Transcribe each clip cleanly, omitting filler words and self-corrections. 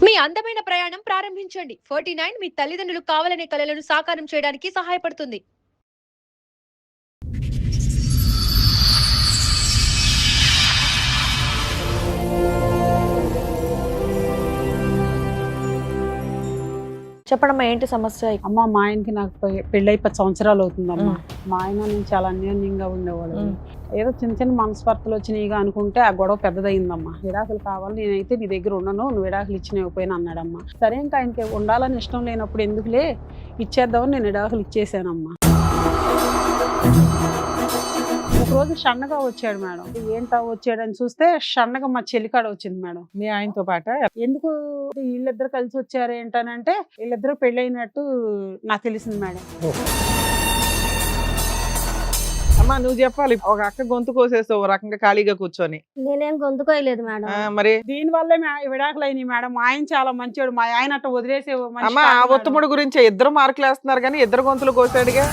మీ అందమైన ప్రయాణం ప్రారంభించండి. 49 మీ తల్లిదండ్రులు కావాలనే కలలను సాకారం చేయడానికి సహాయపడుతుంది. చెప్పడమ్మా ఏంటి సమస్య? అమ్మ మా ఆయనకి నాకు పెళ్ళై 10 సంవత్సరాలు అవుతుందమ్మా. మా ఆయన నేను చాలా అన్యోన్యంగా ఉండేవాడు. ఏదో చిన్న చిన్న మనస్పర్ధలు వచ్చినాయిగా అనుకుంటే ఆ గొడవ పెద్దదయిందమ్మా. విడాకులు కావాలి, నేనైతే నీ దగ్గర ఉండను, నువ్వు విడాకులు ఇచ్చినకపోయినా అన్నాడమ్మా. సరే ఇంకా ఆయనకి ఉండాలని ఇష్టం లేనప్పుడు ఎందుకులే ఇచ్చేద్దామని నేను విడాకులు ఇచ్చేసానమ్మా. ఒకరోజు షన్నగా వచ్చాడు మేడం. ఏంటా వచ్చాడని చూస్తే షన్నగా మా చెల్లికాడ వచ్చింది మేడం. మీ ఆయనతో పాట ఎందుకు వీళ్ళిద్దరు కలిసి వచ్చారు ఏంటనంటే వీళ్ళిద్దరు పెళ్ళైనట్టు నాకు తెలిసింది మేడం. అమ్మా నువ్వు చెప్పాలి. ఒక అక్క గొంతు కోసేస్తావు ఒక రకంగా ఖాళీగా కూర్చొని. నేనేం గొంతుకోయలేదు మేడం. మరి దీని వల్లే విడాకులు అయినాయి మేడం. మా ఆయన చాలా మంచివాడు. మా ఆయన అట్ట వదిలేసే అమ్మా ఆ ఒత్తుముడు గురించి ఇద్దరు మార్కులు వేస్తున్నారు కానీ ఇద్దరు గొంతులు కోసాడుగా.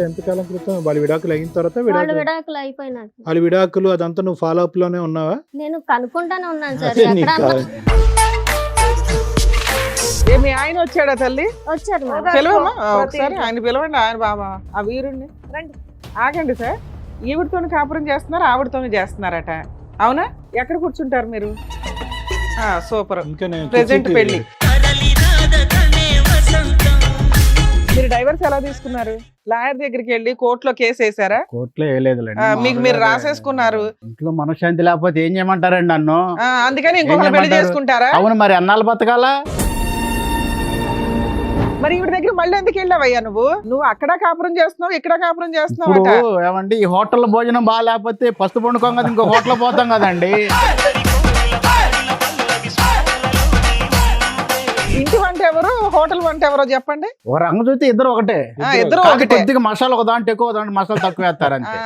ఎంతకాలం క్రితం వాళ్ళ విడాకులు అయిన తర్వాత విడాకులు అయిపోయినాక వాళ్ళ విడాకులు అదంతా నువ్వు ఫాలో అప్ లోనే ఉన్నావా? నేను కనుక్కుంటానే ఉన్నాను సార్. మీ ఆయన వచ్చాడా తల్లి? వచ్చారు పిలవమ్మా ఒకసారి. ఆయన పిలవండి. ఆయన బాబా ఆ వీరుణ్ణి రండి. ఆగండి సార్. ఈవిడతోని కాపురం చేస్తున్నారు, ఆవిడతోని చేస్తున్నారట. అవునా? ఎక్కడ కూర్చుంటారు మీరు? సూపర్. ప్రెజెంట్ పెళ్లి. మీరు డైవర్స్ ఎలా తీసుకున్నారు? లాయర్ దగ్గరికి వెళ్ళి కోర్టులో కేసు వేసారా? కోర్టులో వేయలేదు. మీకు మీరు రాసేసుకున్నారు. ఇంట్లో మనశ్శాంతి లేకపోతే ఏం చేయమంటారండి నన్ను? అందుకని ఇంకొక పెళ్లి చేసుకుంటారా? అవును, మరి అన్నాళ్ళు బతకాలా? మరి ఈవిడ దగ్గర మళ్ళీ ఎందుకు వెళ్ళావయ్యా నువ్వు అక్కడ కాపురం చేస్తున్నావు, ఇక్కడ కాపురం చేస్తున్నావు. ఏమండి ఈ హోటల్ భోజనం బాగా లేకపోతే పస్తు పండుకోం కదా, ఇంకో హోటల్ పోతాం కదండి. ఇంటి వంట ఎవరు, హోటల్ వంట ఎవరో చెప్పండి. ఒక రంగు చూస్తే ఇద్దరు ఒకటే. ఇద్దరు ఒకటే. కొద్దిగా మసాలా ఒక దాంట్లో ఎక్కువ, దాంట్లో మసాలా తక్కువ వేస్తారు అంతే.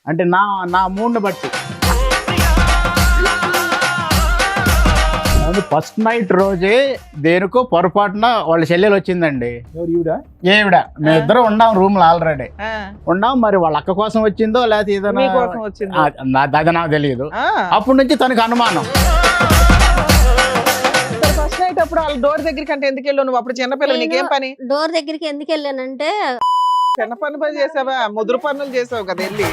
అంటే నా మూడ్ని బట్టి. ఫస్ట్ నైట్ రోజే దేనికో పొరపాటున వాళ్ళ చెల్లెలు వచ్చిందండి. ఏవిడ మేము ఇద్దరు ఉన్నాం రూమ్ లో ఆల్రెడీ ఉన్నాం. మరి వాళ్ళ అక్క కోసం వచ్చిందో లేకపోతే ఏదైనా అది నాకు తెలియదు. అప్పటి నుంచి తనకు అనుమానం. ఫస్ట్ నైట్ అప్పుడు వాళ్ళ డోర్ దగ్గరికి అంటే ఎందుకు వెళ్ళావు నువ్వు? అప్పుడు చిన్నపిల్లలు, నీకేం పని? డోర్ దగ్గరికి ఎందుకు వెళ్ళానంటే చిన్న పని చేసావా? ముదురు పనులు చేసావు కదా వెళ్ళి.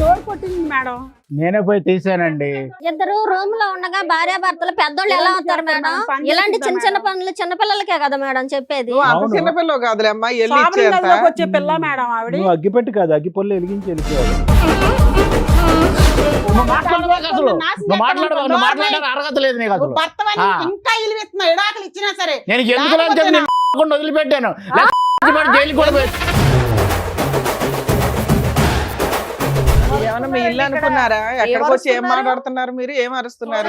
డోర్ కొట్టింది మేడం. నేనే పోయి తీసానండి. ఇద్దరు రూమ్ లో ఉండగా భార్య భర్తలు పెద్దోళ్ళు ఎలా అవుతారు మేడం? ఇలాంటి చిన్న చిన్న పనులు చిన్నపిల్లలకే కదా మేడం చెప్పేది. చిన్నపిల్లలు కాదులే అమ్మా. వచ్చే పిల్ల మేడం ఆవిడ. అగ్గిపెట్టి కాదు, అగ్గి పొల్లు వెలిగించి వెళ్ళిపోయాడు. అర్హతలేదు నీకు అసలు. ఇంకా విడాకులు ఇచ్చినా సరే నేను ఎందుకు వదిలిపెట్టాను. జైలు కూడా ఏమన్నా మీ ఇల్లు అనుకున్నారా? ఎక్కడికి వచ్చి ఏం మాట్లాడుతున్నారు మీరు? ఏం అరుస్తున్నారు?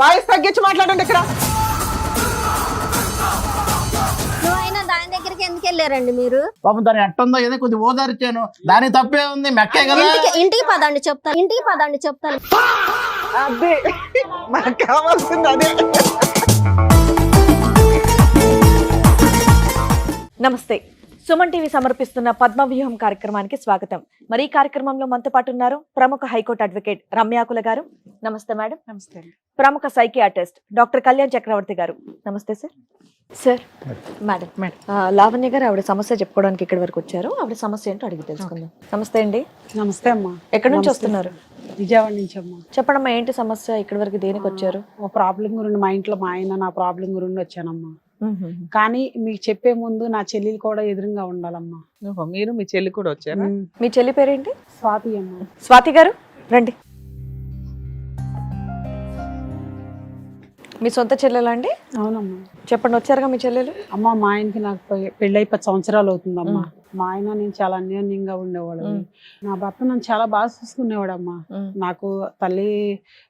వాయిస్ తగ్గించి మాట్లాడండి. ఇక్కడ నువ్వైనా దాని దగ్గరికి ఎందుకు వెళ్ళారండి మీరు? పాపం దాని ఎట్టుందో ఏదో కొద్దిగా ఓదార్చాను. దాని తప్పే ఉంది, మెక్కే కదా. ఇంటికి పదండి చెప్తాను. ఇంటికి పదండి చెప్తాను. అదే నాకు కావాల్సింది అదే. నమస్తే. సుమన్ టీవీ సమర్పిస్తున్న పద్మవ్యూహం కార్యక్రమానికి స్వాగతం. మరి ఈ కార్యక్రమంలో మనతో పాటు ఉన్నారు ప్రముఖ హైకోర్టు అడ్వకేట్ రమ్యాకుల గారు. నమస్తే మేడం. నమస్తే. ప్రముఖ సైకియాట్రిస్ట్ డాక్టర్ కళ్యాణ్ చక్రవర్తి గారు. నమస్తే సార్. సార్ మేడం లావణ్య గారు ఆవిడ సమస్య చెప్పుకోవడానికి ఇక్కడి వరకు వచ్చారు. ఆవిడ సమస్య ఏంటో అడిగి తెలుసుకుందాం. నమస్తే అండి. నమస్తే అమ్మా. ఎక్కడి నుంచి వస్తున్నారు? విజయవాడ నుంచి అమ్మా. చెప్పడమ్మా ఏంటి సమస్య? ఇక్కడి వరకు దేనికి వచ్చారు? ఓ ప్రాబ్లం గురించి మా ఇంట్లో మా ఆయన నా ప్రాబ్లం గురించి వచ్చానమ్మా. కానీ మీకు చెప్పే ముందు నా చెల్లెలు కూడా ఎదురుగా ఉండాలమ్మా. మీరు మీ చెల్లి కూడా వచ్చారా? మీ చెల్లి పేరేంటి? స్వాతి అమ్మా. స్వాతి గారు రండి. మీ సొంత చెల్లెలా అండి? అవునమ్మా. చెప్పండి, వచ్చారుగా మీ చెల్లెలు. అమ్మ మా ఆయనకి నాకు పెళ్ళై 10 సంవత్సరాలు అవుతుందమ్మా. మా ఆయన నేను చాలా అన్యోన్యంగా ఉండేవాడు. నా భర్త నన్ను చాలా బాగా చూసుకునేవాడమ్మా. నాకు తల్లి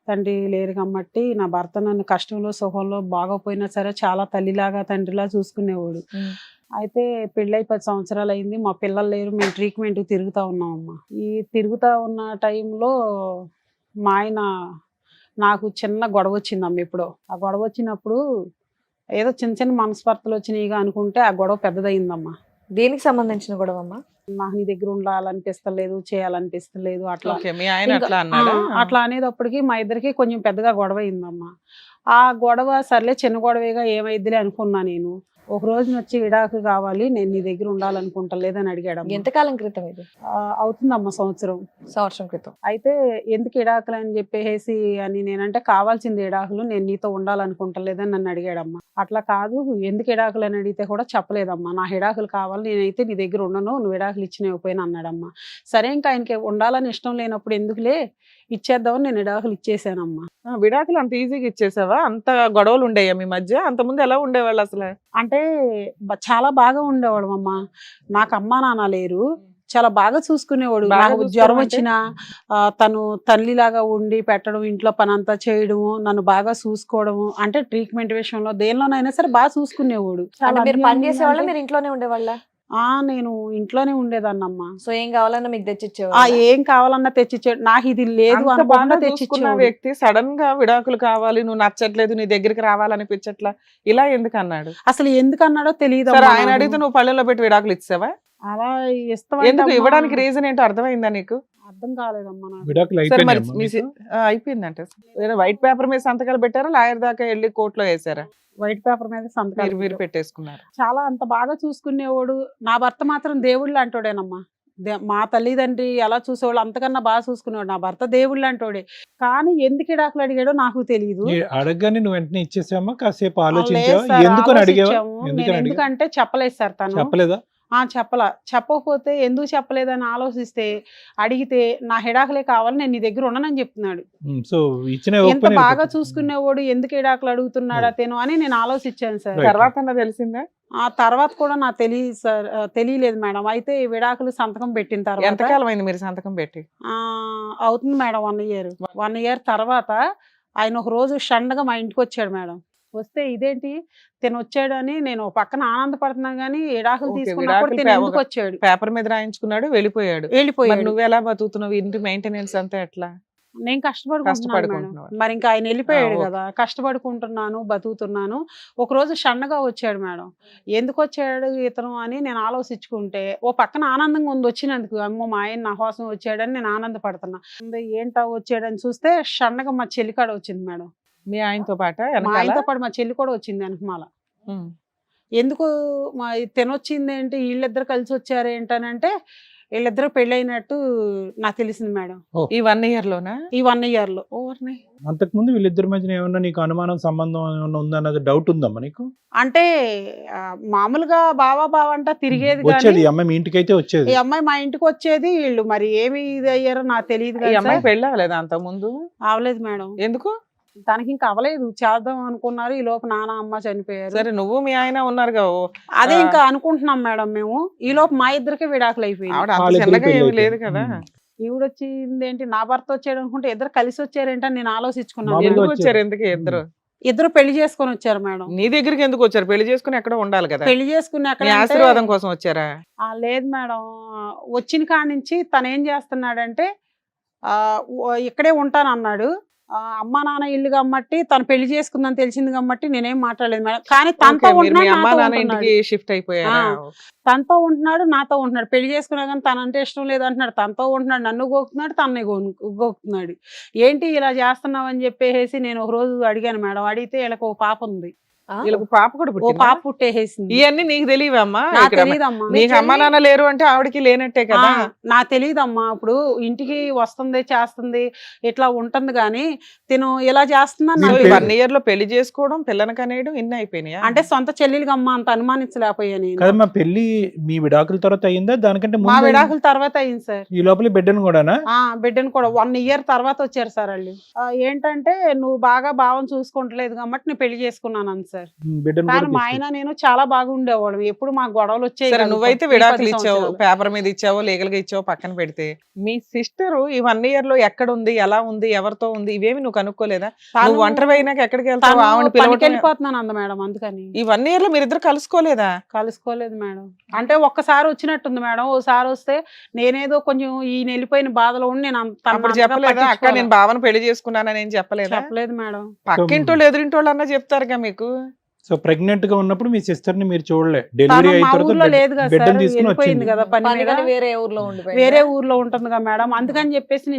తండ్రి లేరు కాబట్టి నా భర్త నన్ను కష్టంలో సుఖంలో బాగోపోయినా సరే చాలా తల్లిలాగా తండ్రిలా చూసుకునేవాడు. అయితే పెళ్ళై 10 సంవత్సరాలు అయింది. మా పిల్లలు లేరు. మేము ట్రీట్మెంట్ తిరుగుతూ ఉన్నామమ్మా. ఈ తిరుగుతూ ఉన్న టైంలో మా ఆయన నాకు చిన్న గొడవ వచ్చిందమ్మ. ఇప్పుడు ఆ గొడవ వచ్చినప్పుడు ఏదో చిన్న చిన్న మనస్పర్ధలు వచ్చినాయిగా అనుకుంటే ఆ గొడవ పెద్దదయిందమ్మా. దేనికి సంబంధించిన గొడవ అమ్మా? నాకు నీ దగ్గర ఉండాలనిపిస్తలేదు, చేయాలనిపిస్తలేదు అట్లా. ఓకే, మీ ఆయన ఇంకా, అట్లా అన్నాడా? అట్లా అనేటప్పటికి మా ఇద్దరికి కొంచెం పెద్దగా గొడవ అయిందమ్మా. ఆ గొడవ సర్లే చిన్న గొడవేగా ఏమైద్దిలే అనుకున్నా నేను. ఒక రోజున వచ్చి విడాకు కావాలి, నేను నీ దగ్గర ఉండాలనుకుంటలేదని అడిగాడు. ఎంతకాలం క్రితం ఇది? అవుతుందమ్మా సంవత్సరం క్రితం. అయితే ఎందుకు ఇడాకులు అని చెప్పేసి అని నేనంటే కావాల్సింది ఇడాకులు, నేను నీతో ఉండాలనుకుంటలేదని నన్ను అడిగాడమ్మా. అట్లా కాదు, ఎందుకు ఇడాకులు అని అడిగితే కూడా చెప్పలేదమ్మా. నా ఇడాకులు కావాలి, నేనైతే నీ దగ్గర ఉండను, నువ్వు ఇడాకులు ఇచ్చినకపోయినా అన్నాడమ్మా. సరే ఇంకా ఆయనకి ఉండాలని ఇష్టం లేనప్పుడు ఎందుకులే ఇచ్చేద్దామని నేను ఇడాకులు ఇచ్చేసానమ్మా. విడాకులు అంత ఈజీగా ఇచ్చేసావా? అంత గొడవలు ఉండేయా మీ మధ్య? అంత ముందు ఎలా ఉండేవాళ్ళు అసలు? అంటే చాలా బాగా ఉండేవాడు అమ్మా. నాకు అమ్మా నాన్న లేరు, చాలా బాగా చూసుకునేవాడు. బాగా నాకు జ్వరం చూసుకోవడం వచ్చినా తను తల్లిలాగా ఉండి పెట్టడం, ఇంట్లో పని అంతా చేయడము, నన్ను బాగా చూసుకోవడము, అంటే ట్రీట్మెంట్ విషయంలో దేనిలోనైనా సరే బాగా చూసుకునేవాడు. అంటే మీరు పని చేసేవాళ్ళ, మీరు ఇంట్లోనే ఉండేవాళ్ళ? నేను ఇంట్లోనే ఉండేదాన్నమ్మా. సో ఏం కావాలన్నా మీకు తెచ్చిచ్చేవాళ్ళ? ఏం కావాలన్నా తెచ్చిచ్చాడు. నాకు ఇది లేదు అంత అనుకున్నా బాగా చూసుకున్న తెచ్చిచ్చేవాడు. వ్యక్తి సడన్ గా విడాకులు కావాలి, నువ్వు నచ్చట్లేదు, నీ దగ్గరికి రావాలనిపించట్లా, ఇలా ఎందుకు అన్నాడు? అసలు ఎందుకు అన్నాడో తెలియదు. సరే, ఆయన అడిగితే నువ్వు పళ్ళెంలో పెట్టి విడాకులు ఇచ్చావా? అలా ఎందుకు ఇస్తాం ఇవ్వడానికి రీజన్ ఏంటో అర్థమైందా నీకు? అర్థం కాలేదమ్మా నాకు. విడాకులు సరే మరి అయిపోయినాయమ్మా అయిపోయిందంటే వైట్ పేపర్ మీద సంతకాలు పెట్టారా, లాయర్ దాకా వెళ్ళి కోర్టులో వేసారా? వైట్ పేపర్ మీద సంతకాలు మీరు పెట్టేసుకున్నారు. చాలా అంత బాగా చూసుకునేవాడు. నా భర్త మాత్రం దేవుళ్ళు అంటోడేనమ్మా. మా తల్లిదండ్రి ఎలా చూసేవాళ్ళు అంతకన్నా బాగా చూసుకునేవాడు. నా భర్త దేవుళ్ళు అంటోడే. కానీ ఎందుకు ఇడాకులు అడిగాడో నాకు తెలియదు. అడగగానే నువ్వు వెంటనే ఇచ్చేసామా? కాసేపు ఆలోచించావా? ఎందుకని అడిగావా? ఎందుకంటే చెప్పలేదు సార్ తను. చెప్పలేదా? చెప్పకపోతే ఎందుకు చెప్పలేదని ఆలోచిస్తే అడిగితే నా హెడాకులే కావాలి, నేను నీ దగ్గర ఉండనని చెప్తున్నాడు. సో ఇచ్చిన ఎంత బాగా చూసుకునేవాడు, ఎందుకు హెడాకులు అడుగుతున్నాడు అతను అని నేను ఆలోచించాను సార్. తర్వాత తెలిసిందా? ఆ తర్వాత కూడా నాకు తెలియదు సార్, తెలియలేదు మేడం. అయితే ఈ విడాకులు సంతకం పెట్టిన తర్వాత ఎంతకాలం అయింది మీరు సంతకం పెట్టి? అవుతుంది మేడం 1 ఇయర్ తర్వాత ఆయన ఒక రోజు షండగా మా ఇంటికి వచ్చాడు మేడం. వస్తే ఇదేంటి తిను వచ్చాడని నేను పక్కన ఆనందపడుతున్నా గానీ విడాకులు తీసుకున్నప్పుడు తిను ఎందుకు వచ్చాడు? పేపర్ మీద రాయించుకున్నాడు, వెళ్ళిపోయాడు. నువ్వు ఎలా బతుకుతున్నావు? ఇంటి మెయింటెనెన్స్ అంతా ఎట్లా? నేను కష్టపడుకుంటున్నాను. మరి ఇంకా ఆయన వెళ్ళిపోయాడు కదా, కష్టపడుకుంటున్నాను, బతుకుతున్నాను. ఒక రోజు షండగా వచ్చాడు మేడం. ఎందుకు వచ్చాడు ఇతను అని నేను ఆలోచించుకుంటే ఓ పక్కన ఆనందంగా ఉంది వచ్చినందుకు. అమ్మో మా ఆయన నా కోసం వచ్చాడని నేను ఆనందపడుతున్నా. ఏంటో వచ్చాడని చూస్తే షండగా మా చెల్లికాడ వచ్చింది మేడం. మీ ఆయనతో పాటు మా ఆయనతో పాటు మా చెల్లి కూడా వచ్చింది వెనకమాల. ఎందుకు మా తినొచ్చింది ఏంటి, వీళ్ళిద్దరు కలిసి వచ్చారు ఏంటనంటే వీళ్ళిద్దరు పెళ్ళైనట్టు నాకు తెలిసింది మేడం. ఈ 1 ఇయర్ లోనా? ఈ 1 ఇయర్ లో. అంతకుముందు వీళ్ళిద్దరి మధ్య ఏమన్నా నీకు అనుమానం, సంబంధం ఏమన్నా ఉందన్నది డౌట్ ఉందమ్మా నీకు? అంటే మామూలుగా బావా అంట తిరిగేది. వచ్చేది ఈ అమ్మాయి మీ ఇంటికి అయితే వచ్చేది? ఈ అమ్మాయి మా ఇంటికి వచ్చేది. వీళ్ళు మరి ఏమి ఇది అయ్యారో నాకు తెలియదు. ఈ అమ్మాయి పెళ్ళి అవ్వలేదు అంత ముందు? అవలేదు మేడం. ఎందుకు? తనకి ఇంకా అవలేదు, చేద్దాం అనుకున్నారు. ఈ లోపు నాన్న అమ్మ చనిపోయారు. సరే, నువ్వు మీ ఆయన ఉన్నారు కదా, అదే ఇంకా అనుకుంటున్నాం మేడం మేము. ఈ లోపు మా ఇద్దరికి విడాకులు అయిపోయింది. లేదు కదా. ఈవిడొచ్చింది ఏంటి, నా భర్త వచ్చాడు అనుకుంటే ఇద్దరు కలిసి వచ్చారేంటని నేను ఆలోచించుకున్నాను. ఎందుకు వచ్చారు? ఎందుకు ఇద్దరు పెళ్లి చేసుకుని వచ్చారు మేడం. నీ దగ్గరికి ఎందుకు వచ్చారు? పెళ్లి చేసుకుని ఎక్కడ ఉండాలి కదా. పెళ్లి చేసుకుని అక్కడ ఆశీర్వాదం కోసం వచ్చారా? లేదు మేడం. వచ్చిన కాడి నుంచి తను ఏం చేస్తున్నాడంటే ఇక్కడే ఉంటాను అన్నాడు. అమ్మ నాన్న ఇల్లు కమ్మట్టి తను పెళ్లి చేసుకుందని తెలిసింది కాబట్టి నేనేం మాట్లాడలేదు మేడం. కానీ తనతో షిఫ్ట్ అయిపోయారు. తనతో ఉంటున్నాడు, నాతో ఉంటున్నాడు. పెళ్లి చేసుకున్నా కానీ తనంటే ఇష్టం లేదంటున్నాడు. తనతో ఉంటున్నాడు, నన్ను గోకుతున్నాడు, తనని గోకుతున్నాడు. ఏంటి ఇలా చేస్తున్నావు అని చెప్పేసి నేను ఒక రోజు అడిగాను మేడం. అడిగితే వీళ్ళకి ఒక పాప ఉంది. వీళ్ళకి పాప కూడా పాప పుట్టేసింది. ఇవన్నీ నీకు తెలియవమ్మా? తెలియదమ్మా. నీకు అమ్మ నాన్న లేరు అంటే ఆవిడకి లేనట్టే కదా. నాకు తెలియదమ్మా. ఇప్పుడు ఇంటికి వస్తుంది, చేస్తుంది, ఇట్లా ఉంటుంది. కానీ తిను ఇలా చేస్తున్నాను. 1 ఇయర్ లో పెళ్లి చేసుకోవడం, పిల్లని కనేయడం ఇన్ని అయిపోయినాయి. అంటే సొంత చెల్లెలుగా అమ్మ అంత అనుమానించలేకపోయాను. కదమ్మా, పెళ్లి మీ విడాకుల తర్వాత అయిందా? దానికంటే మా విడాకుల తర్వాత అయింది సార్. ఈ లోపల బిడ్డను కూడానా? బిడ్డను కూడా 1 ఇయర్ తర్వాత వచ్చారు సార్ వాళ్ళు. ఏంటంటే నువ్వు బాగా భావం చూసుకుంటలేదు కాబట్టి నేను పెళ్లి చేసుకున్నాను అని సార్. కానీ మా ఆయన నేను చాలా బాగా ఉండేవాడు. ఎప్పుడు మా గొడవలు వచ్చాయి. నువ్వైతే విడాకులు ఇచ్చావు, పేపర్ మీద ఇచ్చావో, లీగల్ గా ఇచ్చావో పక్కన పెడితే, మీ సిస్టర్ ఈ 1 ఇయర్ లో ఎక్కడ ఉంది, ఎలా ఉంది, ఎవరితో ఉంది, ఇవేమి నువ్వు కనుక్కోలేదా? నువ్వు ఒంటరి అయినాక ఎక్కడికి వెళ్తావు? వెళ్ళిపోతున్నాను అంద మేడం. అందుకని ఈ 1 ఇయర్ లో మీరిద్దరు కలుసుకోలేదా? కలుసుకోలేదు మేడం. అంటే ఒక్కసారి వచ్చినట్టుంది మేడం. ఓసారి వస్తే నేనేదో కొంచెం ఈయన వెళ్ళిపోయిన బాధలో ఉండి నేను చెప్పలేదా? అక్క నేను భావన పెళ్లి చేసుకున్నానని ఏం చెప్పలేదు? చెప్పలేదు మేడం. పక్కింటోళ్ళు ఎదురింటోళ్ళు అన్నా చెప్తారుగా మీకు. సో ప్రెగ్నెంట్ గా ఉన్నప్పుడు మీ సిస్టర్ ని మీరు చూడలే, డెలివరీ తను అయిన మా ఊర్లో తర్వాత లేదు కదా బిడ్డను సార్, తీసుకుని వెళ్ళిపోయింది వచ్చింది. కదా పని మీద. పనికని వేరే ఊర్లో ఉండిపోయింది. వేరే ఊర్లో ఉంటుంది కదా మేడం, అందుకని చెప్పేసి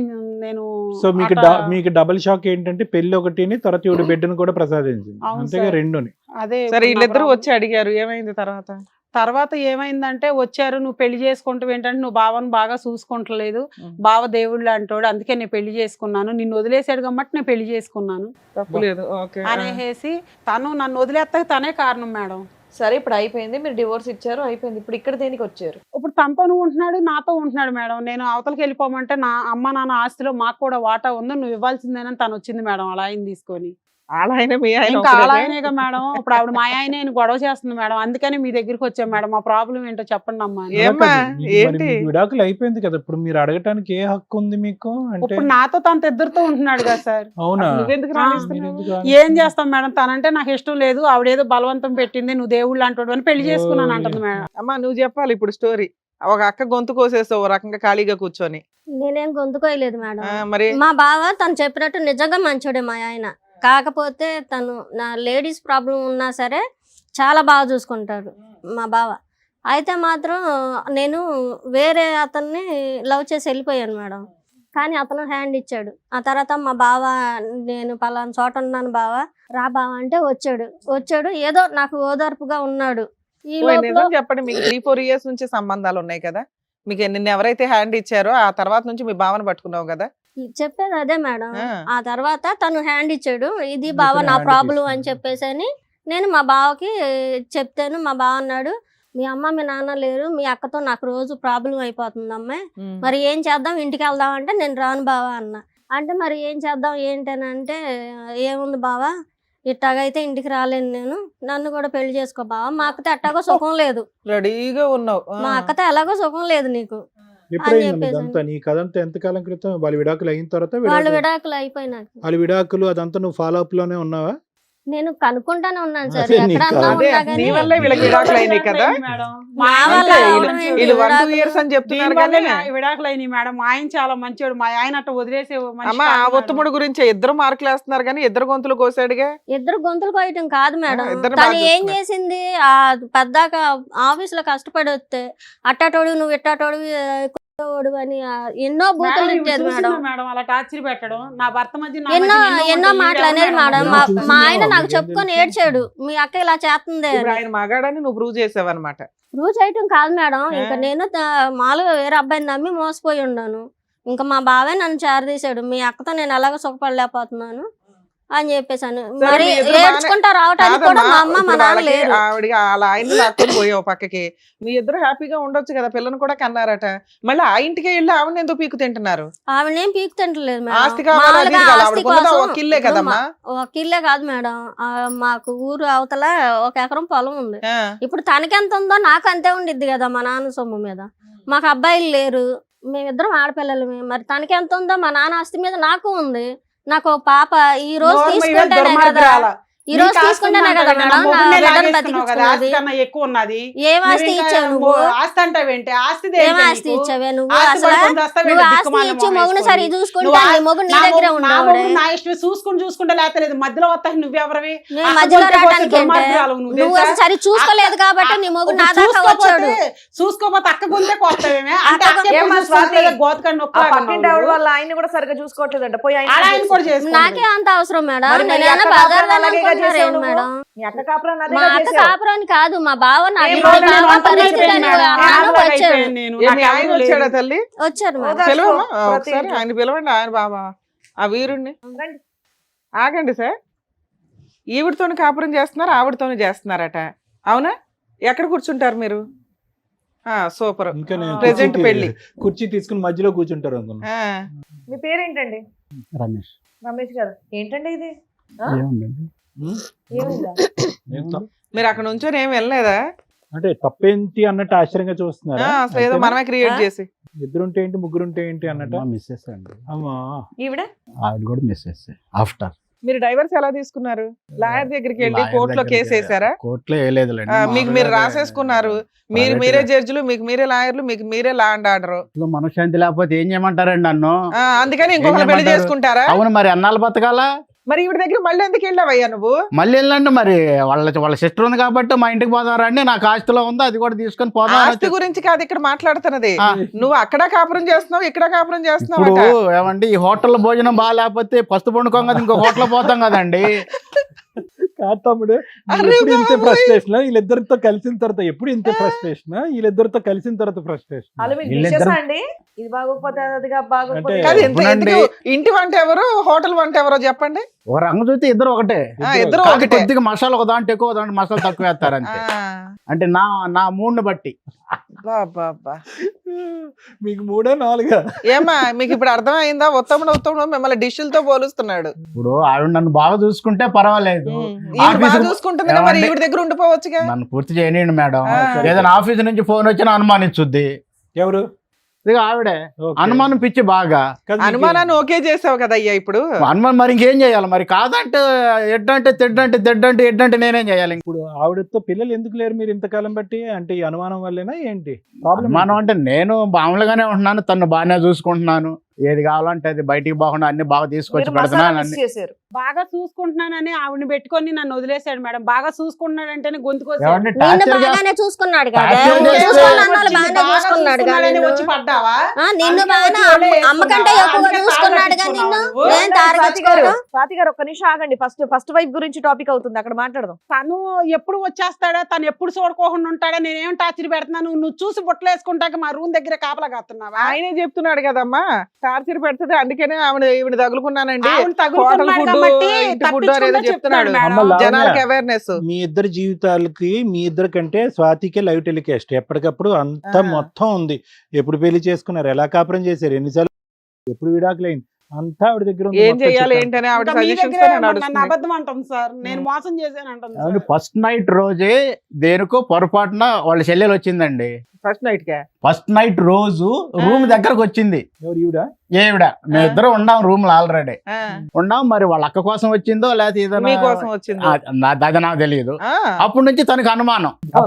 నేను సో మీకు అట్లా- మీకు డబుల్ షాక్ ఏంటంటే పెళ్లి ఒకటిని తర్వాత ఈవిడ బిడ్డను కూడా ప్రసాదించింది, అవును అంతేగా సార్. రెండుని. అదే సరే ఇప్పుడు నా వీళ్ళిద్దరూ ప్రాబ్లం. వచ్చి అడిగారు, ఏమైంది తర్వాత? తర్వాత ఏమైందంటే వచ్చారు, నువ్వు పెళ్లి చేసుకుంటావు ఏంటంటే నువ్వు బావను బాగా చూసుకుంటలేదు, బావ దేవుళ్ళు అంటాడు, అందుకే నేను పెళ్లి చేసుకున్నాను, నిన్ను వదిలేసాడు కాబట్టి నేను పెళ్లి చేసుకున్నాను తప్పులేదు, ఓకే. అనేసి తను నన్ను వదిలేస్తాక తనే కారణం మేడం. సరే ఇప్పుడు అయిపోయింది, మీరు డివోర్స్ ఇచ్చారు, అయిపోయింది. ఇప్పుడు ఇక్కడ దేనికి వచ్చారు? ఇప్పుడు తనతో ఉంటున్నాడు, నాతో ఉంటున్నాడు మేడం. నేను అవతలకి వెళ్ళిపోమంటే నా అమ్మ నాన్న ఆస్తిలో మాకు కూడా వాటా ఉంది, నువ్వు ఇవ్వాల్సిందేనని తను వచ్చింది మేడం అలా ఆయన తీసుకొని. వాళ్ళ ఆయన మీ ఆయన ఇంకా ఒకరేనా? అలా ఆయనేగా మేడం, ఇప్పుడు ఆవిడ మా ఆయనే గొడవ చేస్తుంది మేడం, అందుకని మీ దగ్గరికి వచ్చాం మేడం, మా ప్రాబ్లం ఏంటో చెప్పండి అమ్మా అని. ఏమ్మా, మరి ఏంటి? మీకు విడాకులు అయిపోయింది కదా, ఇప్పుడు మీరు అడగటానికి ఏ హక్కు ఉంది మీకు అంటే? ఇప్పుడు నాతో తనతో ఇద్దరితో ఉంటున్నాడు కదా సార్. అవునా, నువ్వెందుకు ఆ, మీరు రాణిస్తున్నావు? ఎందుకు ఏం చేస్తాం మేడం, తనంటే నాకు ఇష్టం లేదు, ఆవిడేదో బలవంతం పెట్టింది, నువ్వు దేవుళ్ళు అంటాడు అని పెళ్లి చేసుకున్నాను అంటుంది మేడం. అమ్మా నువ్వు చెప్పాలి ఇప్పుడు స్టోరీ. ఒక అక్క గొంతు కోసేస్తావు ఓ రకంగా ఖాళీగా కూర్చొని. నేనేం గొంతుకోయలేదు మేడం. మరి మా బావ తను చెప్పినట్టు నిజంగా మంచోడే మా ఆయన. కాకపోతే తను నా లేడీస్ ప్రాబ్లం ఉన్నా సరే చాలా బాగా చూసుకుంటాడు మా బావ. అయితే మాత్రం నేను వేరే అతన్ని లవ్ చేసి వెళ్ళిపోయాను మేడం, కానీ అతను హ్యాండ్ ఇచ్చాడు. ఆ తర్వాత మా బావ, నేను పలానా చోట ఉన్నాను బావ, రా బావ అంటే వచ్చాడు ఏదో నాకు ఓదార్పుగా ఉన్నాడు. ఈ ఓ, లోపల నిజం చెప్పండి, మీకు 3-4 years నుంచి సంబంధాలు ఉన్నాయి కదా, మీకు నిన్న ఎవరైతే హ్యాండ్ ఇచ్చారో ఆ తర్వాత నుంచి మీ భావన పట్టుకున్నావు కదా. చెప్పేది అదే మేడం. ఆ. ఆ తర్వాత తను హ్యాండ్ ఇచ్చాడు, ఇది బావ ఇతను నా hand ప్రాబ్లం తీసుకున్నాడు. అని చెప్పేసి అని నేను మా బావకి చెప్తాను. మా బావ అన్నాడు, మీ అమ్మ మీ నాన్న లేరు, మీ అక్కతో నాకు రోజు ప్రాబ్లం అయిపోతుంది అమ్మాయి, మరి ఏం చేద్దాం, ఇంటికి వెళ్దాం అంటే నేను రాను బావా అన్న. అంటే మరి ఏం చేద్దాం ఏంటని అంటే, ఏముంది బావా ఇట్టాగైతే ఇంటికి రాలేను నేను, నన్ను కూడా పెళ్లి చేసుకో బావా, మా అక్కతో ఎట్టాగో సుఖం లేదు, రెడీగా ఉన్నావు. మా అక్కతో ఎలాగో సుఖం లేదు నీకు ఎప్పుడైంది చెప్పేసి ఇదంతా? నీ కథంతా ఎంతకాలం క్రితం? వాళ్ళ విడాకులు అయిన తర్వాత వాళ్ళు విడాకులు అయిపోయినాక వాళ్ళ విడాకులు అదంతా నువ్వు ఫాలో అప్ లోనే ఉన్నావా? నేను కనుక్కుంటానే ఉన్నాను సార్, అదే నీకు ఎక్కడన్నా అదే ఉన్నా నీ కానీ వల్లే వీళ్ళకి విడాకులు అయినాయి కదా. మేడం మా అంతే, వల్ల వీళ్ళు- అవడం ఏంటి, వీళ్ళు 1-2 విడాకులు. years అని చెప్తున్నారు దీనివల్లే కానీ విడాకులు అయినాయి మేడం. మా ఆయన చాలా మంచివాడు, మా ఆయన అట్ట వదిలేసే మనిషి అమ్మ ఆ కాదు మేడం. ఉత్తముడు గురించి ఇద్దరు మార్కులు వేస్తున్నారు కానీ ఇద్దరు గొంతులు కోసాడుగా. ఇద్దరు గొంతులు కోయటం కాదు మేడం, ఇద్దరు తను బాగా ఏం చూసుకున్నారు. చేసింది, ఆ పెద్దాక ఆఫీస్ లో కష్టపడి వస్తే అట్టాటోడు నువ్వు ఇట్టాటోడు అని ఎన్నో బూతులు మేడం, ఇచ్చేది ఇవి మేడం, చూసిందా మేడం అలా టార్చర్ పెట్టడం? నా భర్త మధ్య నా ఎన్నో మధ్య ఎన్నో ఉంటాయి. మాటలు అనేది ఈవిడ మేడం. ఎవరు మా మేడం? మా ఆయన నాకు మీకేం చెప్పుకొని తెలుసు? ఏడ్చాడు, మీ అక్క ఇలా చేస్తుంది ఇప్పుడు అని. ఆయన మగాడని నువ్వు ప్రూవ్ చేసావు అనమాట. ప్రూవ్ చేయటం కాదు మేడం, ఇంకా నేను మామూలుగా వేరే అబ్బాయిని నమ్మి మోసపోయి ఉన్నాను. ఇంకా మా బావే నన్ను చేరదీశాడు, మీ అక్కతో నేను ఎలాగో సుఖపడలేకపోతున్నాను అని చెప్పేసాను. సరే, మరి మీ ఇద్దరు ఏడ్చుకుంటా రావటానికి కూడా మా అమ్మ మా నాన్న లేరు. ఆవిడ వాళ్ళ ఆయన్ని లాక్కొని పోయావు పక్కకి, మీ ఇద్దరు హ్యాపీగా ఉండొచ్చు కదా, పిల్లని కూడా కన్నారట. మళ్ళీ ఆ ఇంటికే వెళ్ళి ఆవిడ ఎందుకు పీకు తింటున్నారు? ఆవిడేం పీకు తింటలేదు మేడం, ఆస్తి కావాలి, అది మామూలుగా కావాలి, ఆస్తి ఆవిడకున్నది కోసం ఒక ఇల్లే కదమ్మా. ఒక ఇల్లే కాదు మేడం, మాకు ఊరు అవతల 1 ఎకరం పొలం ఉంది. ఆ, ఇప్పుడు తనకెంత ఉందో నాకు అంతే ఉండిద్ది కదా మా నాన్న సొమ్ము మీద. మాకు అబ్బాయిలు లేరు, మేమిద్దరం ఆడపిల్లలమే, మరి తనకెంత ఉందో మా నాన్న ఆస్తి మీద నాకు ఉంది. నాకు ఓ పాప ఈ రోజు నోరు మూయవే, తీసుకుంటేనే కదా, దుర్మార్గురాల. ఈ రోజు నీకు ఆస్తి తీసుకుంటేనే ఉందంట కదా కదా, మేడం నా మొగుడినే బిడ్డను లాగేసుకున్నావు కదా, ఆస్తి బతికించుకున్నది. కన్నా ఎక్కువ ఉన్నది. ఏం ఆస్తి నువ్వు ఇంకా ఇచ్చావు నువ్వు, ఆస్తి అంటావేంటి? ఆస్తి ఏం ఆస్తి ఇచ్చావే నువ్వు? ఆస్తి అసలు పడుకొని చేస్తావేంటి? నువ్వు ఆస్తి దిక్కుమాలిన ఇచ్చి మొహం మొగుడు వేసుకొని. సరి చూసుకుంటే నువ్వు నీ మొగుడు నీ దగ్గరే ఉండేవాడే. నా ఇష్టం చూసుకుంటే లేతలేదు, మధ్యలో వస్తాయి నువ్వెవరివి? నేను అక్క మధ్యలో గొంతు కోసే రావడానికి అంటే దుర్మార్గురాలు నువ్వు నువ్వు తెలుసా? అసలు సరి చూసుకోలేదు కాబట్టి నీ మొగుడు నా దాకా వచ్చాడు. చూసుకోపోతే అక్క గుంతే కోస్తావేమే అంటే అక్క అక్క ఏమ్మా ఎప్పుడు స్వాతి? చూసుకోలేదు, గోతకండి ఆ పక్కింటి ఆవిడ వాళ్ళ ఆయన్ని కూడా సరిగ్గా చూసుకోవట్లేదంట, పోయి ఆయన ఆయన కూడా చేసుకుంటాడు. నాకే అంత అవసరం మేడం, మరి నేను మీ అక్క ఏమన్నా కాపురాన్ని అలాగే బాగా చేసావు నువ్వు? మేడం. మీ అక్క కాపురాన్ని అదే మా అక్క చేసావు. కాపురాన్ని కాదు, మా బావ నా ఏం ఇంటి బావ? బావ నేను వంట పరిస్థితి చేశాను అని మేడం. అన్నాను, వచ్చాడు ఏ, మీ ఆయన వచ్చాడా తల్లి? వచ్చారు మేడం. ఓదార్పు పిలవమ్మా ప్రతి ఒకసారి, ఇంట్లో. ఆయన పిలవండి, ఆయన బాబా ఆ వీరుణ్ణి. రండి. ఆగండి సార్, ఈవిడతోని కాపురం చేస్తున్నారు, ఆవిడతోని చేస్తున్నారట, అవునా? ఎక్కడ కూర్చుంటారు మీరు? సూపర్. ఇంకా నేను Present పెళ్లి. కుర్చీ తీసుకుని మధ్యలో కూర్చుంటారు అనుకున్నా. మీ పేరేంటండి? రమేష్. రమేష్ గారు. ఏంటండి ఇది? ఆ? ఏముందండి? ఏముందా? ఏం తప్పు? మీరు అక్కడ నుంచొని ఏం వెళ్ళలేదా? అంటే తప్పేంటి అన్నట్టు ఆశ్చర్యంగా చూస్తున్నారా? అసలు ఏదో మనమే క్రియేట్ చేసి. ఇద్దరుంటే ఏంటి, ముగ్గురుంటే ఏంటి అన్నట్టు. మా మిస్సెస్ అండి. అమ్మా, ఈవిడ ఆవిడ కూడా మిస్సెస్ ఆఫ్టర్. మీరు డైవర్స్ ఎలా తీసుకున్నారు? లాయర్ దగ్గరికి వెళ్ళి కోర్టులో కేసు వేసారా? కోర్టులో వేయలేదులేండి. మీకు మీరు రాసేసుకున్నారు, మీరే జడ్జిలు, మీకు మీరే లాయర్లు, మీకు మీరే లా అండ్ ఆర్డర్. మనశ్శాంతి లేకపోతే ఏం చేయమంటారండి నన్ను? అందుకని ఇంకొకరు పెళ్లి చేసుకుంటారా? అవును, మరి అన్నాళ్ళు బతకాలా? మరి ఈవిడ దగ్గర మళ్ళీ ఎందుకు వెళ్ళావయ్యా నువ్వు? మళ్ళీ వెళ్ళండి మరి వాళ్ళ సిస్టర్ ఉంది కాబట్టి మా ఇంటికి పోదారండి, నాకు ఆస్తిలో ఉంది అది కూడా తీసుకొని పోదాం. ఆస్తి గురించి కాదు ఇక్కడ మాట్లాడుతున్నది. ఆ. నువ్వు అక్కడ కాపురం చేస్తున్నావు, ఇక్కడ కాపురం చేస్తున్నావు. ఇప్పుడు ఏమండి ఈ హోటల్ భోజనం బాగా లేకపోతే పస్తు పండుకోం కదా ఇంకో హోటల్ పోతాం కదండి. కాదు తమ్ముడు, అరే ఎప్పుడు ఇంత బాబోయ్. ఫ్రస్ట్రేషన్ వీళ్ళిద్దరితో కలిసిన తర్వాత, ఎప్పుడు ఇంత ఫ్రస్ట్రేషన్ వీళ్ళిద్దరితో కలిసిన తర్వాత ఫ్రస్ట్రేషన్. వాళ్ళు మీకు వీళ్ళిద్దరు- ఇచ్చేసా అండి ఇది బాగోకపోతే అదిగా బాగోకపోతే అంటే- కాదు అవునండి. ఇంటి వంట ఎవరు, హోటల్ వంట ఎవరో చెప్పండి. ఒక రంగు చూస్తే ఇద్దరు ఒకటే, ఇద్దరు కాదు ఒకటే. కొద్దిగా మసాలా ఒక దాంట్లో ఎక్కువ దాంట్లో మసాలా తక్కువ వేస్తారు అంతే. అంటే నా మూడ్ని బట్టి. బాబా మీకు 3 4 ఏమా మీకు ఇప్పుడు అర్థమైందా? ఉత్తముడు మిమ్మల్ని డిష్లతో పోలుస్తున్నాడు. ఇప్పుడు ఆవిడ నన్ను బాగా చూసుకుంటే పర్వాలేదు, ఈవిడ బాగా ఆఫీసు- చూసుకుంటుంది కదా, మరి ఏమండి? ఈవిడ దగ్గర ఉండిపోవచ్చుగా. నన్ను పూర్తి చేయనియండి మేడం. ఆ. ఏదైనా ఆఫీస్ నుంచి ఫోన్ వచ్చినా అనుమానించుద్ది. ఎవరు? ఇక ఆవిడే Okay. అనుమానం పిచ్చి బాగా. కాదు, మీకు- అనుమానాన్ని ఓకే చేసావు కదా అయ్యా ఇప్పుడు. అనుమానం మరి ఇంకేం చేయాలి మరి? కాదంటే ఎడ్డంటే తెడ్డంటే ఎడ్డంటే నేనేం చేయాలి? ఇప్పుడు ఆవిడతో పిల్లలు ఎందుకు లేరు మీరు ఇంతకాలం బట్టి? అంటే ఈ అనుమానం వల్లేనా ఏంటి ప్రాబ్లం? అనుమానం అంటే నేను మామూలుగానే ఉంటున్నాను, తను బాగానే చూసుకుంటున్నాను, ఏది కావాలంటే అది బయటికి పోకుండా అన్ని బాగా తీసుకొచ్చి మీరు మసాలా పెడుతున్నాను మిస్ అన్ని. చేశారు. బాగా చూసుకుంటున్నానని ఆవిడని పెట్టుకొని నన్ను వదిలేశాడు మేడం. బాగా చూసుకుంటున్నాడు అంటేనే గొంతుకొచ్చాడు. ఏమండి నిన్ను టార్చర్ బాగానే చూసుకున్నాడు కదా, టార్చర్ నువ్వు చేస్తే- చూసుకున్న వాళ్ళు బాగానే చూసుకున్నాడు కదా నిన్ను. వచ్చి పడ్డావా? నిన్ను అందుకే బాగానే వచ్చి ఒళ్ళే అమ్మ కంటే వేసుకున్నావా? ఎక్కువ అందుకే చూసుకున్నాడు కదా తాళం నిన్ను. కట్టుకున్నావా నేను తారగించుకోను. స్వాతి గారు ఒక్క నిమిషం ఆగండి. ఫస్ట్ వైఫ్ గురించి టాపిక్ అవుతుంది, అక్కడ మాట్లాడదాం. తను ఎప్పుడు వచ్చేస్తాడా, తను ఎప్పుడు చూడకోకుండా ఉంటాడా, నేనేం టార్చర్ పెడుతున్నాను, నువ్వు చూసి బుట్టలు వేసుకుంటాక మా రూమ్ దగ్గర కాపలా కాస్తున్నావా? ఆయనే చెప్తున్నాడు కదమ్మా టార్చర్ పెడుతుంది, అందుకనే ఈవిడ తగులుకున్నానండి. ఆవిడ తగులుకున్నాడు హోటల్ ఫుడ్, కాబట్టి ఇంటి ఫుడ్ అనేది తప్పించుకుంటూ చెప్తున్నాడు. చెప్తున్నాడు మేడం. అమ్మ లావణ్య, జనాలకి అవేర్నెస్. మీ ఇద్దరి జీవితాలకి మీ ఇద్దరి కంటే స్వాతికే లైవ్ టెలికాస్ట్ ఎప్పటికప్పుడు అంతా ఆ. మొత్తం ఉంది. ఎప్పుడు పెళ్లి చేసుకున్నారు, ఎలా కాపురం చేశారు, ఎన్నిసార్లు, ఎప్పుడు విడాకులైంది, అంతా ఆవిడ దగ్గర ఉంది. ఏం మొత్తం చెయ్యాలి చెప్పాను. ఏంటనే ఆవిడ ఇంకా మీ సజెషన్స్ దగ్గరే నన్ను నడుస్తుంది. అబద్ధం అంటాం సార్, నేను మోసం చేశాను అంటాం ఏమండి సార్. ఫస్ట్ నైట్ రోజే దేనికో పొరపాటున వాళ్ళ చెల్లెలు వచ్చిందండి. ఫస్ట్ నైట్ గా ఫస్ట్ నైట్ రోజు రూమ్ దగ్గరకు వచ్చింది. ఎవరు ఈవిడ? ఏవిడ మేమిద్దరం ఉన్నాం రూమ్ లో ఆల్రెడీ ఆ, ఉన్నాం. మరి వాళ్ళ అక్క కోసం వచ్చిందో లేకపోతే ఏదైనా మీకోసం వచ్చింది. అది నాకు తెలియదు. ఆ, అప్పటి నుంచి తనకు అనుమానం, మా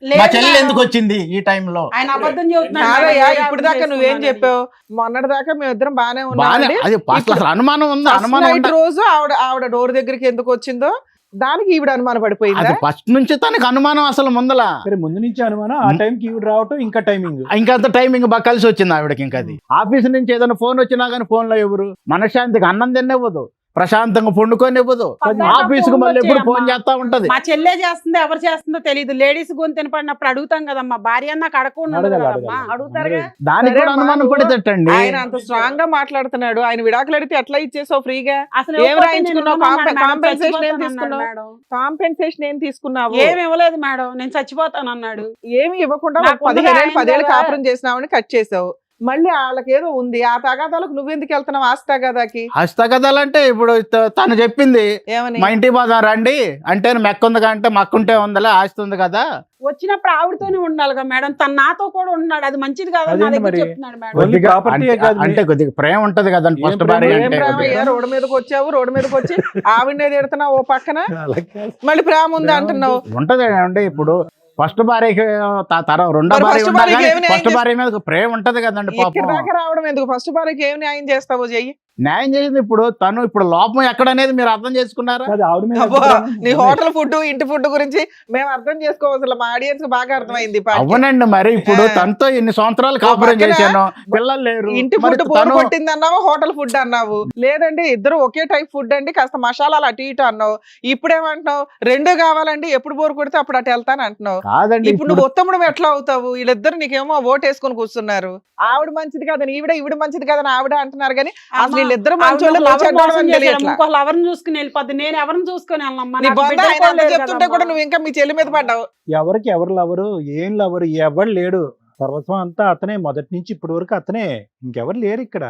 లేదు చెల్లెలు మేడం. ఎందుకు వచ్చింది ఈ టైంలో? ఆయన అబద్ధం చెబుతున్నాడు కాదయ్యా, మేడం. ఇప్పుడు దాకా నువ్వేం చెప్పావు? మొన్నటి దాకా మేమిద్దరం బానే బానే ఉన్నామండి. అది ఫస్ట్ అసలు అనుమానం ఉంది. ఫస్ట్ అనుమానం నైట్ ఉండ- రోజు ఆవిడ డోర్ దగ్గరికి ఎందుకు వచ్చిందో దానికి ఈవిడ అనుమానం పడిపోయిందా? అది ఫస్ట్ నుంచి తనకు అనుమానం అసలు ముందల. సరే ముందు నుంచి అనుమానం, ఆ టైంకి ఈవిడ రావటం ఇంకా టైమింగ్. ఇంకంత టైమింగ్ బాగా కలిసి వచ్చింది ఆవిడకి. ఇంకా అది ఆఫీస్ నుంచి ఏదైనా ఫోన్ వచ్చినా కానీ ఫోన్ లో ఎవరు మనశ్శాంతికి అన్నం తినివ్వదు, ప్రశాంతంగా పండుకొని ఇవ్వదు. పద్దాక ఆఫీస్ కు ఫోన్ మళ్ళీ ఎప్పుడు ఫోన్ వచ్చేయమ్మా. చేస్తా ఉంటది. మా చెల్లె చేస్తుందో ఎవరు చేస్తుందో తెలియదు. లేడీస్ గొంతు తినపడినప్పుడు అడుగుతాం కదమ్మా, భార్య అన్న కడకుండా అడగాలి, కదమ్మా. అడగాలి. అడుగుతారుగా. దానికి సరే కూడా అమ్మా, అనుమానం నువ్వు- పడేటట్టండి. ఆయన అంత స్ట్రాంగ్ గా మాట్లాడుతున్నాడు. ఆయన విడాకులు అడిగితే ఎట్లా ఇచ్చేసావు ఫ్రీగా? అసలు ఏం ఇవ్వకపోతే రాయించుకున్నావు? నేను ఉన్నాను మేడం, కాంపెన్సేషన్ ఏం చచ్చిపోతాను తీసుకున్నావు? అన్నాడు మేడం. కాంపెన్సేషన్ ఏం తీసుకున్నావు? ఏమి ఇవ్వలేదు మేడం, నేను చచ్చిపోతాను అన్నాడు. ఏమి ఇవ్వకుండా నాకు ముందుగా 15 ఆయన 10 కదా. కాపురం చేసినావని కట్ చేసావు. మళ్ళీ వాళ్ళకేదో ఉంది, ఆ తగాదాలకు నువ్వెందుకు వెళ్తున్నావు? ఆస్తి తగాదాకి హస్తగదాలంటే ఇప్పుడు తను చెప్పింది ఏమని? మా ఇంటి బాధ రండి అంటే మెక్కుంది అంటే మక్కుంటే ఉందలే ఆస్తి ఉంది కదా. వచ్చినప్పుడు ఆవిడతోనే ఉండాలిగా మేడం, తను నాతో కూడా ఉన్నాడు, అది మంచిది కాదు నా అదేంటి దగ్గర మరి? చెప్తున్నాడు మేడం. ఓన్లీ కొద్దిగా ప్రాపర్టీయే అంటే- కాదు అంటే కొద్దిగా ప్రేమ ఉంటది కదండి ఏం ఫస్ట్ ప్రేమ? భార్య ఏం అంటే. ప్రేమయ్యా? రోడ్డు మీదకి వచ్చావు, రోడ్డు మీదకి వచ్చి ఆవిడనే తిడుతున్నావు ఓ పక్కన, అలా కాదు. మళ్ళీ ప్రేమ ఉంది అంటున్నావు. ఉంటది అండి ఇప్పుడు ఫస్ట్ భార్యకి రెండో మరి భార్య first ఉన్నా భార్యకి కానీ ఏమి న్యాయం ఫస్ట్ భార్య మీద ప్రేమ ఉంటది కదండి ఇక్కడ పాపం. దాకా రావడం ఎందుకు? ఫస్ట్ భార్యకి ఏం న్యాయం చేస్తావో చెయ్యి. న్యాయం చేసింది ఇప్పుడు తను. ఇప్పుడు లోపం ఎక్కడనేది మీరు అర్థం చేసుకున్నారా? కాదు, ఆవిడ మీద అబ్బా, అభిప్రాయం నీ ఉంది. హోటల్ ఫుడ్, ఇంటి ఫుడ్ గురించి మేము అర్థం చేసుకోవచ్చు. మా ఆడియన్స్ బాగా అర్థమైంది. ఈ పాటికి. అవునండి మరి ఇప్పుడు ఆ. తనతో ఎన్ని సంవత్సరాలు కాపురం పక్కన చేశాను, పిల్లలు లేరు. ఇంటి మరి ఫుడ్ బోర్ తను కొట్టింది అన్నావు, హోటల్ ఫుడ్ అన్నావు. లేదండి ఇద్దరు ఒకే టైప్ ఫుడ్ అండి, కాస్త మసాలాలు అటు ఇటు అన్నావు. ఇప్పుడేమంటున్నావు? రెండు కావాలండి, ఎప్పుడు బోర్ కొడితే అప్పుడు అటు వెళ్తాను అంటున్నావు. కాదండి ఇప్పుడు నువ్వు ఉత్తముడు ఎట్లా అవుతావు? వీళ్ళిద్దరు నీకేమో ఓటు వేసుకొని కూర్చున్నారు. ఆవిడ మంచిది కాదని ఈవిడ మంచిది కాదని ఆవిడ అంటున్నారు. కానీ అసలు వీళ్ళిద్దరు మంచోళ్ళు ఇంకో ఎవరిని చూసుకుని వెళ్ళిపోద్ది, నేను ఎవరిని చూసుకుని వెళ్ళమ్మా, నీ నాకు బొంద బిడ్డలు ఆయన కూడా అంత లేరు చెప్తుంటే కదమ్మా. కూడా నువ్వు ఇంకా మీ చెల్లి మీద పడ్డావు. ఎవరికి ఎవరు లవరు, ఏం లవరు, ఎవరు లేడు. సర్వస్వం అంతా అతనే, మొదటి నుంచి ఇప్పటి వరకు అతనే, ఇంకెవరు లేరు ఇక్కడ.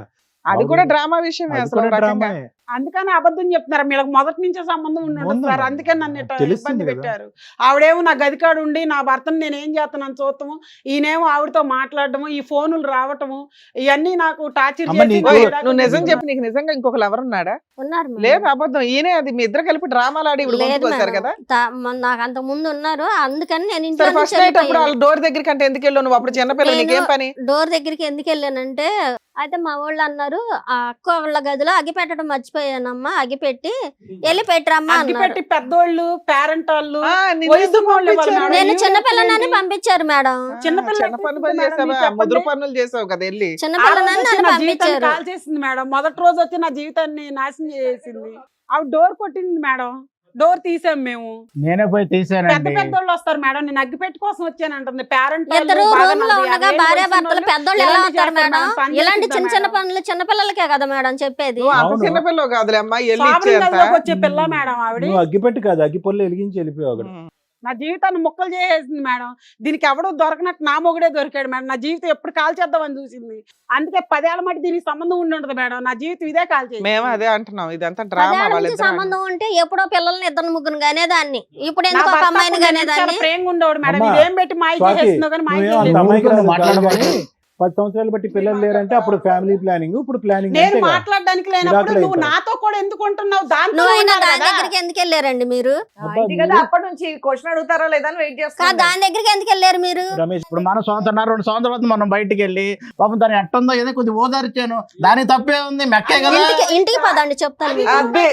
అది కూడా డ్రామా విషయమే అది అసలు కూడా ఒక రకంగా. డ్రామాయే. అందుకని అబద్ధం చెప్తున్నారు. వీళ్ళకి మొదటి నుంచే సంబంధం ఉన్నాడు ఉందమ్మా. సార్, అందుకని నన్ను ఇట్లా తెలుస్తుంది ఇబ్బంది కదా. పెట్టారు. ఆవిడేమో నా గదికాడు ఉండి నా భర్తను నేను ఏం చేస్తున్నాను చూడటము, ఈయనేమో ఆవిడతో మాట్లాడటము, ఈ ఫోనులు రావటము, ఇవన్నీ నాకు టార్చర్ అమ్మ, చేసి నీకు- ఓయ్, నాకు నువ్వు నిజం తెలియదు. చెప్పి నీకు నిజంగా ఇంకొకరు ఎవరున్నాడా? ఉన్నారు మేడం. లేదు అబద్ధం, ఈయనే. అది మీ ఇద్దరు కలిపి డ్రామాలు ఆడి ఇప్పుడు లేదు కొనుక్కొస్తారు మేడం. కదా. నాకు అంత ముందు ఉన్నారు, అందుకని నేను సరే ఇంట్లో ఫస్ట్ నైట్ అప్పుడు వాళ్ళ డోర్ దగ్గరికి అంటే ఎందుకు వెళ్ళావు నువ్వు? అప్పుడు చిన్నపిల్ల, నేను- నీకేం పని? డోర్ దగ్గరికి ఎందుకు వెళ్ళానంటే, అయితే మా వాళ్ళు అన్నారు ఆ అక్క వాళ్ళ గదిలో అగ్గి పెట్టడం మర్చిపోయి మర్చిపోయానమ్మా అగిపెట్టి వెళ్ళి పెట్టరమ్మా అగ్గి అన్నారు. పెట్టి పెద్దోళ్ళు పేరెంట్ వాళ్ళు నిన్ను వయసు ఎందుకు వాళ్ళు పంపించారు? వాళ్ళు నేను ఏం చిన్నపిల్లనని చెప్పండి? పంపించారు మేడం. చిన్నపిల్ల చిన్న పనులు మేడం, చేసావా? మీరు చెప్పండి. ముదురు పనులు చేసావు కదా వెళ్ళి. ఆ చిన్నపిల్లనని రోజు వచ్చి నన్ను నా జీవితాన్ని పంపించారు. కాల్ చేసింది మేడం. మొదటి రోజు వచ్చి నా జీవితాన్ని నాశనం చేసింది. ఆవిడ డోర్ కొట్టింది మేడం. డోర్ తీసాం మేము. నేనే పోయి పెద్ద తీసానండి. పెద్దోళ్ళు వస్తారు మేడం. నేను అగ్గిపెట్టి కోసం వచ్చానంటుంది. పేరెంట్ ఇద్దరు రూమ్ లో ఉండగా భార్య భర్తలు పెద్దోళ్ళు ఎలా అవుతారు మేడం? ఇలాంటి చిన్న చిన్న పనులు చిన్న పిల్లలకే కదా మేడం చెప్పేది. నువ్వు అంత అవును. చిన్నపిల్లవు కాదులే అమ్మా, వెళ్ళి ఇచ్చేంత. వచ్చే పిల్ల మేడం ఆవిడ. నువ్వు అగ్గిపెట్టి కాదు, అగ్గిపొల్లు వెలిగించి వెళ్ళిపోయావు అక్కడ. నా జీవితాన్ని ముక్కలు చేసేసింది మేడం. దీనికి ఎవడో దొరకనట్టు నా మొగుడే దొరికాడు మేడం. నా జీవితం ఎప్పుడు కాల్ చేద్దామని చూసింది. అందుకే 10 ఏళ్ల మట్టి దీనికి సంబంధం ఉండి ఉంటది మేడం. నా జీవితం ఇదే కాల్ చేసి మేము అదే అంటున్నాం, ఇదంతా డ్రామా. పదేళ్ళ నుంచి వాళ్ళిద్దరు సంబంధం ఉంటే ఎప్పుడో పిల్లల్ని ఇద్దరు ముగ్గురు గానేదాన్ని. ఇప్పుడు ఎందుకు ఒక అమ్మాయిని గానేదాన్ని? ప్రేమ ఉండేవాడు మేడం. అమ్మా, ఇదేం పెట్టి మాయ స్వాతి, చేసేస్తుందో కానీ మాయ నువ్వేం అంత చేయలేదు. అమ్మాయికి రాదు మాట్లాడమని. కానీ 10 సంవత్సరాలు బట్టి పిల్లలు లేరంటే అప్పుడు ఫ్యామిలీ ప్లానింగ్, ఇప్పుడు ప్లానింగ్. నేను మాట్లాడడానికి లేనప్పుడు విడాకులు నువ్వు అయిపోయాయి. నాతో కూడా ఎందుకు ఉంటున్నావు? దాంతో నువ్వైనా ఉన్నారు దాని కదా. దగ్గరికి ఎందుకు వెళ్ళారండి మీరు? ఇది కదా అప్పటి నుంచి క్వశ్చన్ అడుగుతారా లేదా అని వెయిట్ కాదు చేస్తాను. దాని దగ్గరికి ఎందుకు వెళ్ళారు మీరు? రమేష్, ఇప్పుడు మన సంవత్సరం 2 సంవత్సరాల తర్వాత మనం బయటికి వెళ్ళి పాపం దాని ఎట్టుందో ఏదో కొద్దిగా ఓదార్చాను, దానికి తప్పే ఉంది, మెక్కే కదా. ఇంటికి పదండి చెప్తాను మీకు. అదే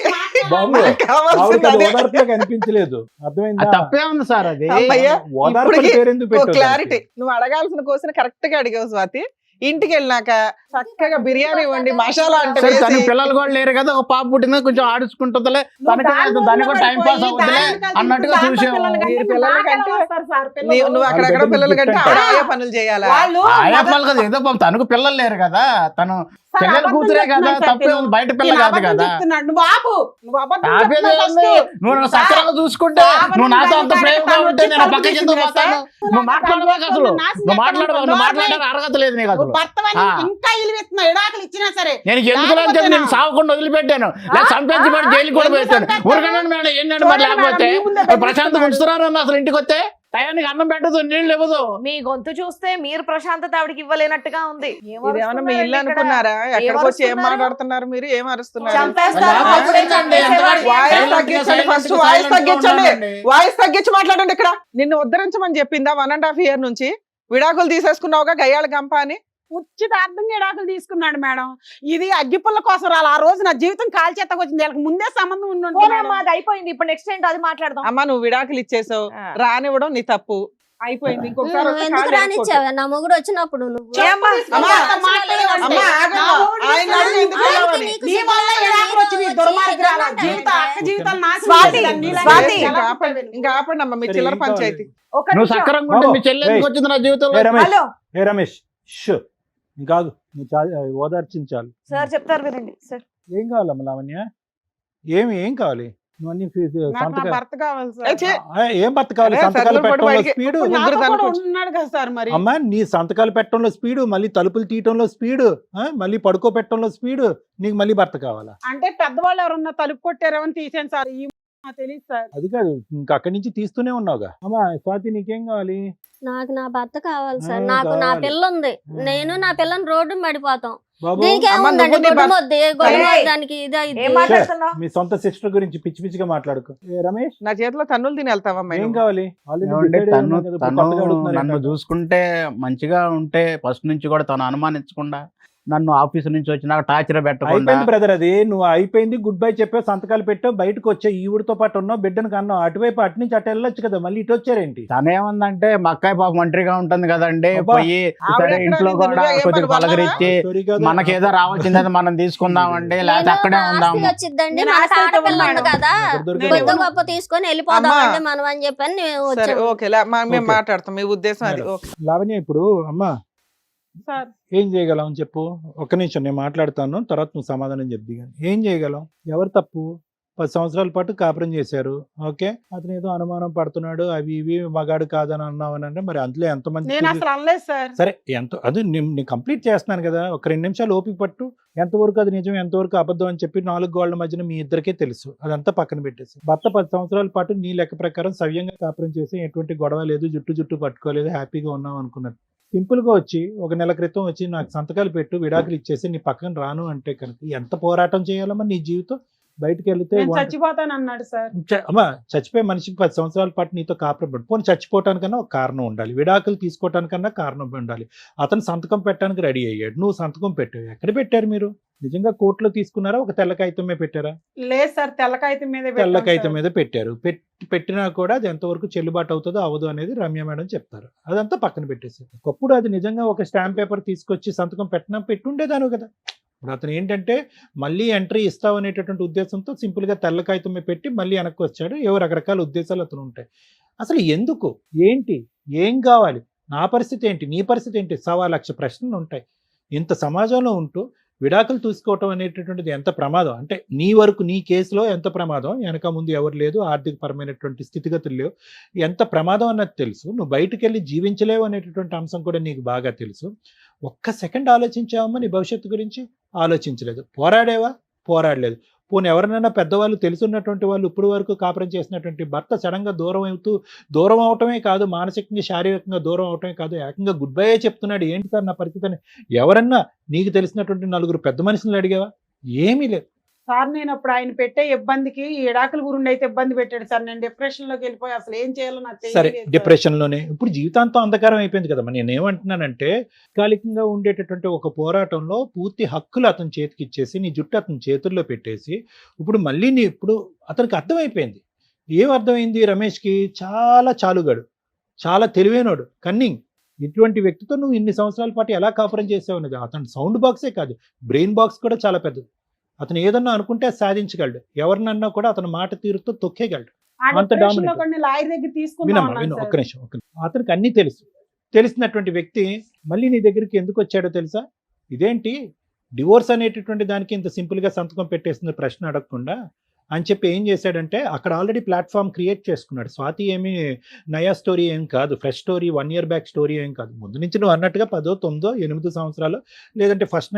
బాబు, మనకు కావాల్సింది ఆవిడకి అది అదే. ఓదార్పుగా కనిపించలేదు. అర్థమైందా? అది తప్పే ఉంది సార్ అది. అమ్మయ్య, ఓదార్పు ఇప్పటికి పేరెందుకు పెట్టావు క్లారిటీ. దానికి? నువ్వు అడగాల్సిన క్వశ్చన్ కరెక్ట్ గా అడిగావు స్వాతి. ఇంటికి వెళ్ళినాక చక్కగా బిర్యానీ వండి మసాలా అంటే సరే తనకి వేసి, పిల్లలు కూడా లేరు కదా, ఒక పాప పుట్టింది కొంచెం ఆడుచుకుంటుందిలే, తనకి దానికి కూడా టైం పాస్ అవుతుందిలే అన్నట్టుగా చూసాము. మీరు పిల్లలకంటే నువ్వు అక్కడక్కడ బిడ్డకి పిల్లల కంటే gift ఆవిడ అంటే. ఆయా పనులు చేయాలా? వాళ్ళు ఆయా పిల్లలు కదా, ఏదో పాపం తనకు పిల్లలు లేరు కదా, తను చెల్లెలు కూతురే కదా, తప్పే ఉంది, బయట పిల్ల కాదు కదా. నువ్వు ఆపు. నువ్వు అబద్ధం ఆపేది చెప్తున్నావు ఏముంది? first. నువ్వు నన్ను సక్రమంగా చూసుకుంటే, నువ్వు నాతో అంత ప్రేమగా ఉంటే నేను పక్కకి ఎందుకు పోతాను? నువ్వు మాట్లాడదాకా అసలు నువ్వు మాట్లాడడానికి అర్హత లేదు నీకు అసలు. భర్తవని ఆ. ఇంకా ఇలువెత్తున్నావు. ఎడాకలు ఇచ్చినా సరే నేను ఎందుకు అంటే నేను సావకుండా వదిలిపెట్టాను, లేదా చంపేసి పడి జైలుకి కూడా పెట్టాను. ఊరికన్నాను మేడం, ఏంటంటే మరి లేకపోతే ప్రశాంతంగా ఉంచుతున్నారన్న అసలు ఇంటికి వస్తే టయానికి అన్నం పెట్టదు, నీళ్ళు ఇవ్వదు. మీ గొంతు చూస్తే మీరు ప్రశాంతత ఆవిడకి ఇవ్వలేనట్టుగా ఉంది. ఇదేమన్నా మీ ఇల్లు అనుకున్నారా? ఎక్కడికి వచ్చి ఏం మాట్లాడుతున్నారు మీరు? ఏం అరుస్తున్నారు? చంపేస్తారు. వాయిస్ తగ్గించండి, ఫస్ట్ వాయిస్ తగ్గించండి. వాయిస్ తగ్గించి మాట్లాడండి. ఇక్కడ నిన్ను ఉద్ధరించమని చెప్పిందా 1.5 year నుంచి? విడాకులు తీసేసుకున్నావుగా గయ్యాళ గంప అని. ఉచితార్థంగా ఎడాకులు తీసుకున్నాడు మేడం. ఇది అగ్గిపుల్ల కోసం రాలి. ఆ రోజు నా జీవితం కాల్చేతకు వచ్చింది. వాళ్ళకి ముందే సంబంధం ఉండి ఉంటుంది మేడం. అది అయిపోయింది. ఇప్పుడు నెక్స్ట్ ఏంటో అది మాట్లాడదాం. అమ్మా నువ్వు విడాకులు ఇచ్చేసావు, రానివ్వడం నీ తప్పు, అయిపోయింది. ఇంకొకసారి నువ్వు వస్తే ఎందుకు కాళ్ళు రానిచ్చావా? నా మొగుడు వచ్చినప్పుడు నువ్వు అమ్మా, అమ్మా, ఆగమ్మా. ఆయన అడిగి ఎందుకు వెళ్ళావని? నీ వల్ల ఎడాకులు వచ్చినాయి. దుర్మార్గురాల జీవితం, అక్క జీవితాలు నాశనం స్వాతి, చేశారు. నీలాంటి స్వాతి. ఎలా ఇంకా ఆపండి అమ్మా మీ చిల్లర పంచాయతీ. ఒక నువ్వు నిమిషం. సక్రంగా ఉంటే మీ చెల్లి ఎందుకు వచ్చింది నా జీవితంలో? రమేష్, హలో ఏ రమేష్, షూ కాదు, నువ్వు ఓదార్చించాలి. సార్ చెప్తారు వినండి సార్. ఏం కావాలమ్మా లావణ్య? ఏం కావాలి? నువ్వు అన్ని నాకు నా భర్త కావాలి సార్. ఏం భర్త కావాలి? అరే, సంతకాలు సర్దులు పడి పెట్టడంలో బయటికి. స్పీడు. ముగ్గురు నాతో కూడా దానికి ఉన్నాడు కదా సార్ మరి. అమ్మా, నీ సంతకాలు పెట్టడంలో స్పీడు, మళ్ళీ తలుపులు తీయటంలో స్పీడు, మళ్ళీ పడుకోబెట్టడంలో స్పీడు, నీకు మళ్ళీ భర్త కావాలా? అంటే పెద్దవాళ్ళు ఎవరన్నా తలుపు కొట్టారేమో తీసాను సార్. ఈ నాకు తెలియదు సార్. అది కాదు, ఇంకా అక్కడి నుంచి తీస్తూనే ఉన్నావుగా. అమ్మా స్వాతి, నీకేం కావాలి? నాకు నా భర్త కావాలి సార్. ఆ, నాకు నా కావాలి. పిల్ల ఉంది. నేను నా పిల్లని రోడ్డు పడిపోతాం. బాబు, దీనికి అమ్మ, ఏముందండి? నువ్వు నీ గొడ్డు మొద్దు, గొడ్డు ఏయ్, మొద్దు దానికి ఇదే ఇది. ఏం మాట్లాడుతున్నావు? మీ సొంత సిస్టర్ గురించి పిచ్చి పిచ్చిగా మాట్లాడుకో. ఏ రమేష్, నా చేతిలో తన్నులు తిని వెళ్తావమ్మా ఏం నువ్వు? కావాలి? Already ఏమంటే decide తను అయ్యావు కదా, ఇప్పుడు కొత్తగా అడుగుతున్నారు నన్ను ఏంటో. చూసుకుంటే మంచిగా ఉంటే ఫస్ట్ నుంచి కూడా తను అనుమానించకుండా, నన్ను ఆఫీస్ నుంచి వచ్చినాక టార్చర్ పెట్టకుండా. అయిపోయింది బ్రదర్, అది నువ్వు అయిపోయింది. గుడ్ బై చెప్పావు, సంతకాలు పెట్టావు, బయటకు వచ్చావు, ఈవిడితో పాటు ఉన్నావు, బిడ్డను కన్నావు. అటువైపు అటు నుంచి అటు వెళ్ళొచ్చు కదా, మళ్ళీ ఇటు వచ్చారేంటి? తనేమందంటే మా అక్కాయి పాపం ఒంటరిగా ఉంటుంది కదండి, అబ్బా. పోయి ఆవిడ సరే ఎక్కడ ఇంట్లో ఉంది? కూడా నువ్వే ఏమని కొద్దిగా పలకరించి Sorry కదా. మనకేదో రావాల్సిందని మనం తీసుకుందామండి, లేకపోతే నేను అక్కడే నా ఉందాము. ఆస్తి వచ్చిద్దండి. నేను మనకు ఆస్తి అయితే ఆడపిల్ల ఉంది ఉన్నాను. కదా, ఎక్కడ దొరికింది? నేను కొద్ది గొప్ప తీసుకొని వెళ్ళిపోదామండి మనం అని చెప్పని మేము సరే వచ్చాము. ఓకే, మేము Okay. మాట్లాడతాం. మీ ఉద్దేశం అది. మేడం. ఓకే లావణ్య, ఇప్పుడు అమ్మా సార్ ఏం చేయగలం చెప్పు. ఒక్క నిమిషం నేను మాట్లాడతాను, తర్వాత నువ్వు సమాధానం చెప్ది. కానీ ఏం చేయగలం? ఎవరు తప్పు? 10 సంవత్సరాల పాటు కాపురం చేశారు, ఓకే. అతను ఏదో అనుమానం పడుతున్నాడు, అవి ఇవి మగాడు కాదని అన్నావు అంటే, మరి అందులో ఎంతమంది నేను అసలు అనలేదు సార్. సరే, అది నేను కంప్లీట్ చేస్తున్నాను కదా, ఒక 2 నిమిషాలు ఓపిక పట్టు. ఎంతవరకు అది నిజం, ఎంతవరకు అబద్ధం అని చెప్పి 4 గోళ్ల మధ్యన మీ ఇద్దరికే తెలుసు. అదంతా పక్కన పెట్టేసి, భర్త 10 సంవత్సరాల పాటు నీ లెక్క ప్రకారం సవ్యంగా కాపురం చేసి ఎటువంటి గొడవ లేదు, జుట్టు పట్టుకోలేదు, హ్యాపీగా ఉన్నావు అనుకున్నారు. సింపుల్ గా వచ్చి 1 నెల క్రితం వచ్చి నాకు సంతకాలు పెట్టు, విడాకులు ఇచ్చేసి నీ పక్కన రాను అంటే కనుక ఎంత పోరాటం చేయాలమ్మా నీ జీవితం? బయటకు వెళ్తే నేను చచ్చిపోతాను అన్నాడు సార్. అమ్మా చచ్చిపోయే మనిషికి 10 సంవత్సరాల పాటు నీతో కాపురం పడు, పోనీ చచ్చిపోవటానికన్నా ఒక కారణం ఉండాలి, విడాకులు తీసుకోవటానికన్నా కారణం ఉండాలి. అతను సంతకం పెట్టడానికి రెడీ అయ్యాడు, నువ్వు సంతకం పెట్టావు. ఎక్కడ పెట్టారు మీరు? నిజంగా కోర్టులో తీసుకున్నారా, ఒక తెల్ల కాగితమే పెట్టారా? లేదు సార్, తెల్ల కాగితం మీద తెల్ల కాగితం మీద పెట్టారు. పెట్టినా కూడా అది ఎంతవరకు చెల్లుబాటు అవుతుందో అవదు అనేది రమ్య మేడం చెప్తారు. అదంతా పక్కన పెట్టేసారు. ఒకప్పుడు అది నిజంగా ఒక స్టాంప్ పేపర్ తీసుకొచ్చి సంతకం పెట్టుండేదాను కదా. ఇప్పుడు అతను ఏంటంటే మళ్ళీ ఎంట్రీ ఇస్తావు అనేటటువంటి ఉద్దేశంతో సింపుల్గా తెల్ల కాగితం మీద పెట్టి మళ్ళీ వెనక్కి వచ్చాడు. ఏవో రకరకాల ఉద్దేశాలు అతను ఉంటాయి. అసలు ఎందుకు, ఏంటి, ఏం కావాలి, నా పరిస్థితి ఏంటి, నీ పరిస్థితి ఏంటి, 1,00,000 ప్రశ్నలు ఉంటాయి. ఇంత సమాజంలో ఉంటూ విడాకులు తీసుకోవటం అనేటటువంటిది ఎంత ప్రమాదం అంటే నీ వరకు, నీ కేసులో ఎంత ప్రమాదం, వెనక ముందు ఎవరు లేదు, ఆర్థికపరమైనటువంటి స్థితిగతులు లేవు, ఎంత ప్రమాదం అన్నది తెలుసు. నువ్వు బయటకు వెళ్ళి జీవించలేవు అనేటటువంటి అంశం కూడా నీకు బాగా తెలుసు. ఒక్క సెకండ్ ఆలోచించావమ్మా నీ భవిష్యత్తు గురించి? ఆలోచించలేదు. పోరాడేవా? పోరాడలేదు. పోనీ ఎవరినైనా పెద్దవాళ్ళు తెలుసున్నటువంటి వాళ్ళు ఇప్పుడు వరకు కాపురం చేసినటువంటి భర్త సడన్గా దూరం అవటమే కాదు, మానసికంగా శారీరకంగా దూరం అవటమే కాదు, ఏకంగా గుడ్ బై చెప్తున్నాడు. ఏంటి సార్ నా పరిస్థితి అని ఎవరన్నా నీకు తెలిసినటువంటి 4 పెద్ద మనుషులను అడిగావా? ఏమీ లేదు సార్. నేను అప్పుడు ఆయన పెట్టే ఇబ్బందికి ఈ ఎడాకుల గురించి అయితే ఇబ్బంది పెట్టాడు సార్. నేను డిప్రెషన్ లోకి వెళ్ళిపోయి అసలు ఏం చేయాలో నాకు సరే, తెలియలేదు సార్. డిప్రెషన్ లోనే ఇప్పుడు జీవితాంతం అంధకారం అయిపోయింది కదా. నేను ఏమంటున్నానంటే తాత్కాలికంగా ఉండేటటువంటి ఒక పోరాటంలో పూర్తి హక్కులు అతని చేతికి ఇచ్చేసి నీ జుట్టు అతని చేతుల్లో పెట్టేసి ఇప్పుడు మళ్ళీ ఇప్పుడు అతనికి అర్థమైపోయింది. ఏం అర్థమైంది? రమేష్కి చాలా చాలుగాడు, చాలా తెలివైనోడు, కన్నింగ్. ఇటువంటి వ్యక్తితో నువ్వు ఇన్ని సంవత్సరాల పాటు ఎలా కాపురం చేసావు అనేది. అతని సౌండ్ బాక్సే కాదు, బ్రెయిన్ బాక్స్ కూడా చాలా పెద్దది. అతను ఏదన్నా అనుకుంటే అది సాధించగలడు, ఎవరినన్నా కూడా అతని మాట తీరుతో తొక్కేయగలడు. ఆ అంత డిప్రెషన్ లో dominant. కొన్ని లాయర్ దగ్గర తీసుకుందాం వినమ్మా, అన్నాను విను, సార్. ఒక్క నిమిషం. అతనికి అన్నీ తెలిసినటువంటి వ్యక్తి మళ్ళీ నీ దగ్గరికి ఎందుకు వచ్చాడో తెలుసా? ఇదేంటి డివోర్స్ అనేటటువంటి దానికి ఇంత సింపుల్గా సంతకం పెట్టేసిన ప్రశ్న అడగకుండా అని చెప్పి ఏం చేశాడంటే అక్కడ ఆల్రెడీ ప్లాట్ఫామ్ క్రియేట్ చేసుకున్నాడు. స్వాతి ఏమి నయా స్టోరీ ఏం కాదు, fresh story, 1 year back story ఏం కాదు. ముందు నుంచి నువ్వు అన్నట్టుగా 10, 9, 8 సంవత్సరాలు లేదంటే ఫస్ట్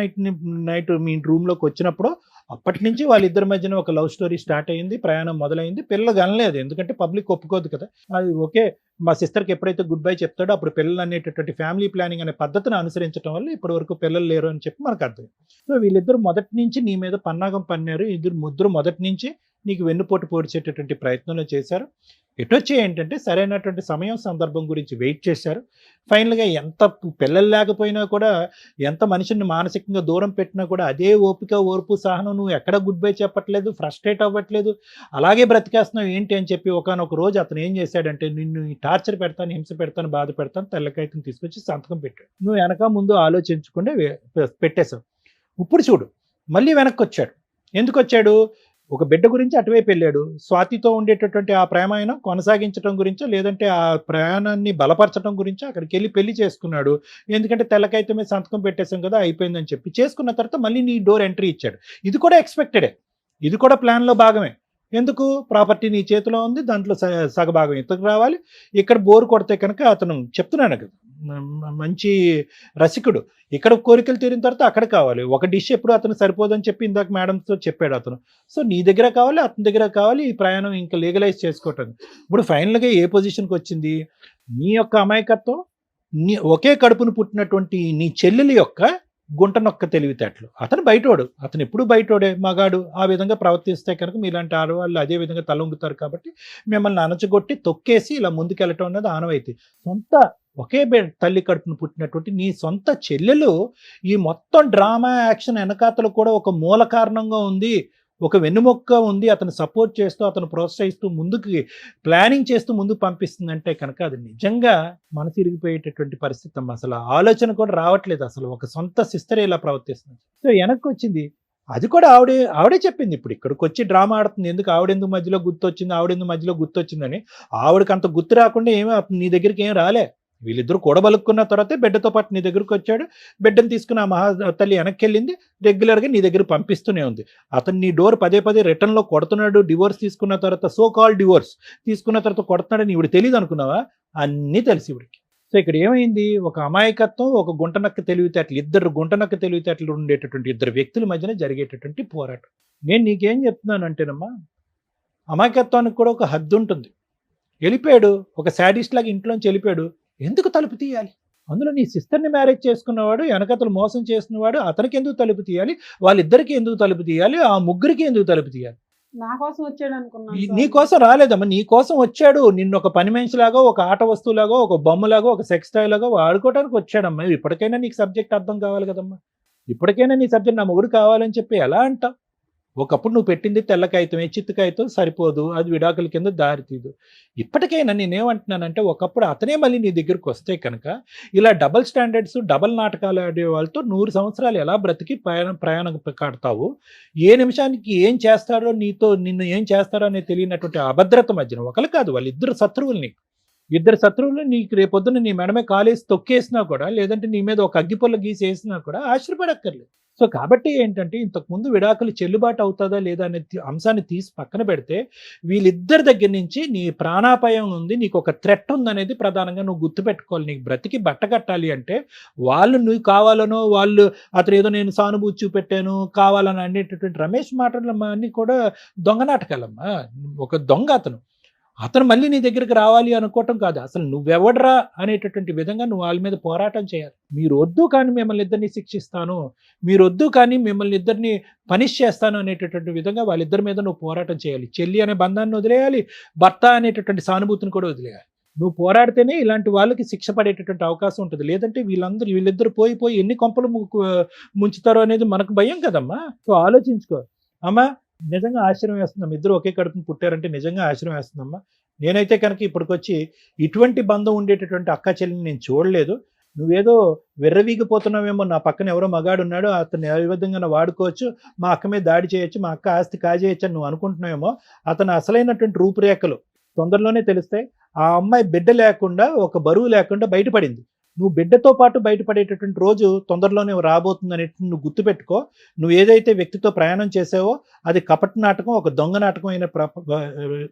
నైట్ మీ రూమ్లోకి వచ్చినప్పుడు అప్పటి నుంచి వాళ్ళిద్దరి మధ్యన ఒక లవ్ స్టోరీ స్టార్ట్ అయ్యింది, ప్రయాణం మొదలైంది. పిల్లలు కనలేదు, ఎందుకంటే పబ్లిక్ ఒప్పుకోదు కదా. అది ఓకే, మా సిస్టర్కి ఎప్పుడైతే గుడ్ బై చెప్తాడో అప్పుడు పిల్లలు అనేటటువంటి ఫ్యామిలీ ప్లానింగ్ అనే పద్ధతిని అనుసరించడం వల్ల ఇప్పటి వరకు పిల్లలు లేరు అని చెప్పి మనకు అర్థం. సో వీళ్ళిద్దరు మొదటి నుంచి నీ మీద పన్నాగం పన్నారు. ముగ్గురు మొదటి నుంచి నీకు వెన్నుపోటు పొడిచేటటువంటి ప్రయత్నంలో చేశారు. ఎటొచ్చి ఏంటంటే సరైనటువంటి సమయం సందర్భం గురించి వెయిట్ చేశారు. ఫైనల్గా ఎంత పిల్లలు లేకపోయినా కూడా, ఎంత మనిషిని మానసికంగా దూరం పెట్టినా కూడా అదే ఓపిక, ఓర్పు, సహనం. నువ్వు ఎక్కడ గుడ్ బై చెప్పట్లేదు, ఫ్రస్ట్రేట్ అవ్వట్లేదు, అలాగే బ్రతికేస్తున్నావు ఏంటి అని చెప్పి ఒకానొక రోజు అతను ఏం చేశాడంటే నిన్ను టార్చర్ పెడతాను, హింస పెడతాను, బాధ పెడతాను, తెల్లకాయతం తీసుకొచ్చి సంతకం పెట్టాడు. నువ్వు వెనక ముందు ఆలోచించకుండా పెట్టేశావు. ఇప్పుడు చూడు మళ్ళీ వెనక్కి వచ్చాడు. ఎందుకు వచ్చాడు? ఒక బిడ్డ గురించి అటువైపు వెళ్ళాడు. స్వాతితో ఉండేటటువంటి ఆ ప్రేమాయణం కొనసాగించడం గురించో లేదంటే ఆ ప్రయాణాన్ని బలపరచడం గురించో అక్కడికి వెళ్ళి పెళ్లి చేసుకున్నాడు. ఎందుకంటే తెల్లకైతే మీద సంతకం పెట్టేశాం కదా, అయిపోయిందని చెప్పి చేసుకున్న తర్వాత మళ్ళీ నీ డోర్ ఎంట్రీ ఇచ్చాడు. ఇది కూడా ఎక్స్పెక్టెడే, ఇది కూడా ప్లాన్లో భాగమే. ఎందుకు? ప్రాపర్టీ నీ చేతిలో ఉంది, దాంట్లో సగభాగం ఇతకు రావాలి. ఇక్కడ బోర్ కొడితే కనుక అతను చెప్తున్నాను కదా, మంచి రసికుడు, ఇక్కడ కోరికలు తీరిన తర్వాత అక్కడ కావాలి. ఒక డిష్ ఎప్పుడు అతను సరిపోదని చెప్పి ఇందాక మేడంతో చెప్పాడు అతను. సో నీ దగ్గర కావాలి, అతని దగ్గర కావాలి, ఈ ప్రయాణం ఇంకా లీగలైజ్ చేసుకోవటం. ఇప్పుడు ఫైనల్గా ఏ పొజిషన్కి వచ్చింది? నీ యొక్క అమాయకత్వం, నీ ఒకే కడుపును పుట్టినటువంటి నీ చెల్లెలి యొక్క గుంటనొక్క తెలివితేటలు. అతను బయటోడు, అతను ఎప్పుడు బయటోడే, మగాడు. ఆ విధంగా ప్రవర్తిస్తే కనుక మీలాంటి ఆడవాళ్ళు అదే విధంగా తలొంగుతారు. కాబట్టి మిమ్మల్ని అణచగొట్టి తొక్కేసి ఇలా ముందుకెళ్ళటం అన్నది ఆనవాయితీ. సొంత ఒకే తల్లి కడుపును పుట్టినటువంటి నీ సొంత చెల్లెలు ఈ మొత్తం డ్రామా యాక్షన్ వెనకాతలు కూడా ఒక మూల కారణంగా ఉంది, ఒక వెన్నుమొక్క ఉంది. అతను సపోర్ట్ చేస్తూ, అతను ప్రోత్సహిస్తూ, ముందుకు ప్లానింగ్ చేస్తూ ముందుకు పంపిస్తుందంటే కనుక అది నిజంగా మనసు ఇరిగిపోయేటటువంటి పరిస్థితి అమ్మ. అసలు ఆలోచన కూడా రావట్లేదు. అసలు ఒక సొంత సిస్టర్ ఇలా ప్రవర్తిస్తుంది. సో వెనక్కి వచ్చింది, అది కూడా ఆవిడే చెప్పింది. ఇప్పుడు ఇక్కడికి వచ్చి డ్రామా ఆడుతుంది. ఎందుకు? ఆవిడెందుకు మధ్యలో గుర్తొచ్చిందని. ఆవిడకి అంత గుర్తు రాకుండా ఏమీ నీ దగ్గరికి ఏం రాలే. వీళ్ళిద్దరూ కూడబలుక్కున్న తర్వాతే బిడ్డతో పాటు నీ దగ్గరకు వచ్చాడు. బిడ్డను తీసుకుని ఆ మహా తల్లి వెనక్కి వెళ్ళింది. రెగ్యులర్గా నీ దగ్గర పంపిస్తూనే ఉంది. అతను నీ డోర్ పదే రిటర్న్లో కొడుతున్నాడు. డివోర్స్ తీసుకున్న తర్వాత, సో కాల్ డివోర్స్ తీసుకున్న తర్వాత కొడుతున్నాడని ఇవిడు తెలియదు అనుకున్నావా? అన్నీ తెలిసి ఇవిడికి. సో ఇక్కడ ఏమైంది? ఒక అమాయకత్వం, ఒక గుంటనక్క తెలివితేటలు, ఇద్దరు గుంటనక్క తెలివితేటలు ఉండేటటువంటి ఇద్దరు వ్యక్తుల మధ్యన జరిగేటటువంటి పోరాటం. నేను నీకేం చెప్తున్నానంటేనమ్మా, అమాయకత్వానికి కూడా ఒక హద్దు ఉంటుంది. వెళ్ళిపోయాడు, ఒక శాడిస్ట్ లాగా ఇంట్లోంచి వెళ్ళిపోయాడు. ఎందుకు తలుపు తీయాలి? అందులో నీ సిస్టర్ని మ్యారేజ్ చేసుకున్నవాడు, వెనకతలు మోసం చేసినవాడు, అతనికి ఎందుకు తలుపు తీయాలి? వాళ్ళిద్దరికి ఎందుకు తలుపు తీయాలి? ఆ ముగ్గురికి ఎందుకు తలుపు తీయాలి? నా కోసం వచ్చాడు అనుకున్నాను నీ కోసం రాలేదమ్మా, నీ కోసం వచ్చాడు. నిన్ను ఒక పని మనిషిలాగా, ఒక ఆట వస్తువులాగా, ఒక బొమ్మలాగా, ఒక సెక్స్ టాయ్ లాగా వాడుకోవడానికి వచ్చాడమ్మా. ఇప్పటికైనా నీకు సబ్జెక్ట్ అర్థం కావాలి కదమ్మా. ఇప్పటికైనా నీ సబ్జెక్ట్ నా మొగుడు కావాలని చెప్పి ఎలా అంటావు? ఒకప్పుడు నువ్వు పెట్టింది తెల్ల కాగితమే, చిత్తు కాగితం సరిపోదు, అది విడాకుల కింద దారితీదు. ఇప్పటికైనా నేనేమంటున్నానంటే, ఒకప్పుడు అతనే మళ్ళీ నీ దగ్గరికి వస్తే కనుక ఇలా డబల్ స్టాండర్డ్స్, డబల్ నాటకాలు ఆడే వాళ్ళతో 100 సంవత్సరాలు ఎలా బ్రతికి ప్రయాణం కాడతావు? ఏ నిమిషానికి ఏం చేస్తాడో, నిన్ను ఏం చేస్తాడో అనేది తెలియనటువంటి అభద్రత మధ్యన ఒకరు కాదు, వాళ్ళిద్దరు శత్రువులు నీకు. ఇద్దరు శత్రువులు నీకు రేపొద్దున నీ మెడమే కాలేసి తొక్కేసినా కూడా, లేదంటే నీ మీద ఒక అగ్గిపుల్ల గీసేసినా కూడా ఆశ్చర్యపడక్కర్లేదు. సో కాబట్టి ఏంటంటే, ఇంతకుముందు విడాకులు చెల్లుబాటు అవుతుందా లేదా అనే అంశాన్ని తీసి పక్కన పెడితే, వీళ్ళిద్దరి దగ్గర నుంచి నీ ప్రాణాపాయం ఉంది, నీకు ఒక థ్రెట్ ఉందనేది ప్రధానంగా నువ్వు గుర్తుపెట్టుకోవాలి. నీకు బ్రతికి బట్ట కట్టాలి అంటే, వాళ్ళు నువ్వు కావాలనో, వాళ్ళు అతను ఏదో నేను సానుభూతి చూపెట్టాను కావాలని అనేటటువంటి రమేష్ మాటలమ్మా అన్నీ కూడా దొంగ నాటకాలమ్మా. ఒక దొంగ అతను మళ్ళీ నీ దగ్గరికి రావాలి అనుకోవటం కాదు, అసలు నువ్వెవడరా అనేటటువంటి విధంగా నువ్వు వాళ్ళ మీద పోరాటం చేయాలి. మీరు వద్దు కానీ మిమ్మల్ని ఇద్దరిని శిక్షిస్తాను, మీరు వద్దు కానీ మిమ్మల్ని ఇద్దరిని పనిష్ చేస్తాను అనేటటువంటి విధంగా వాళ్ళిద్దరి మీద నువ్వు పోరాటం చేయాలి. చెల్లి అనే బంధాన్ని వదిలేయాలి, భర్త అనేటటువంటి సానుభూతిని కూడా వదిలేయాలి. నువ్వు పోరాడితేనే ఇలాంటి వాళ్ళకి శిక్ష పడేటటువంటి అవకాశం ఉంటుంది. లేదంటే వీళ్ళిద్దరు పోయి ఎన్ని కొంపలు ముంచుతారో అనేది మనకు భయం కదమ్మా. సో ఆలోచించుకో అమ్మా. నిజంగా ఆశ్చర్యం వేస్తుందమ్మా, ఇద్దరు ఒకే కడుపుని పుట్టారంటే నిజంగా ఆశ్చర్యం వేస్తుందమ్మా. నేనైతే కనుక ఇప్పటికొచ్చి ఇటువంటి బంధం ఉండేటటువంటి అక్క చెల్లిని నేను చూడలేదు. నువ్వేదో వెర్రవీగిపోతున్నావేమో, నా పక్కన ఎవరో మగాడు ఉన్నాడు, అతను ఏ విధంగా వాడుకోవచ్చు, మా అక్క మీద దాడి చేయొచ్చు, మా అక్క ఆస్తి కాజేయచ్చు అని నువ్వు అనుకుంటున్నావేమో. అతను అసలైనటువంటి రూపురేఖలు తొందరలోనే తెలుస్తాయి. ఆ అమ్మాయి బిడ్డ లేకుండా, ఒక బరువు లేకుండా బయటపడింది. నువ్వు బిడ్డతో పాటు బయటపడేటటువంటి రోజు తొందరలోనే రాబోతుందని నువ్వు గుర్తుపెట్టుకో. నువ్వు ఏదైతే వ్యక్తితో ప్రయాణం చేసావో అది కపట నాటకం, ఒక దొంగ నాటకం అయిన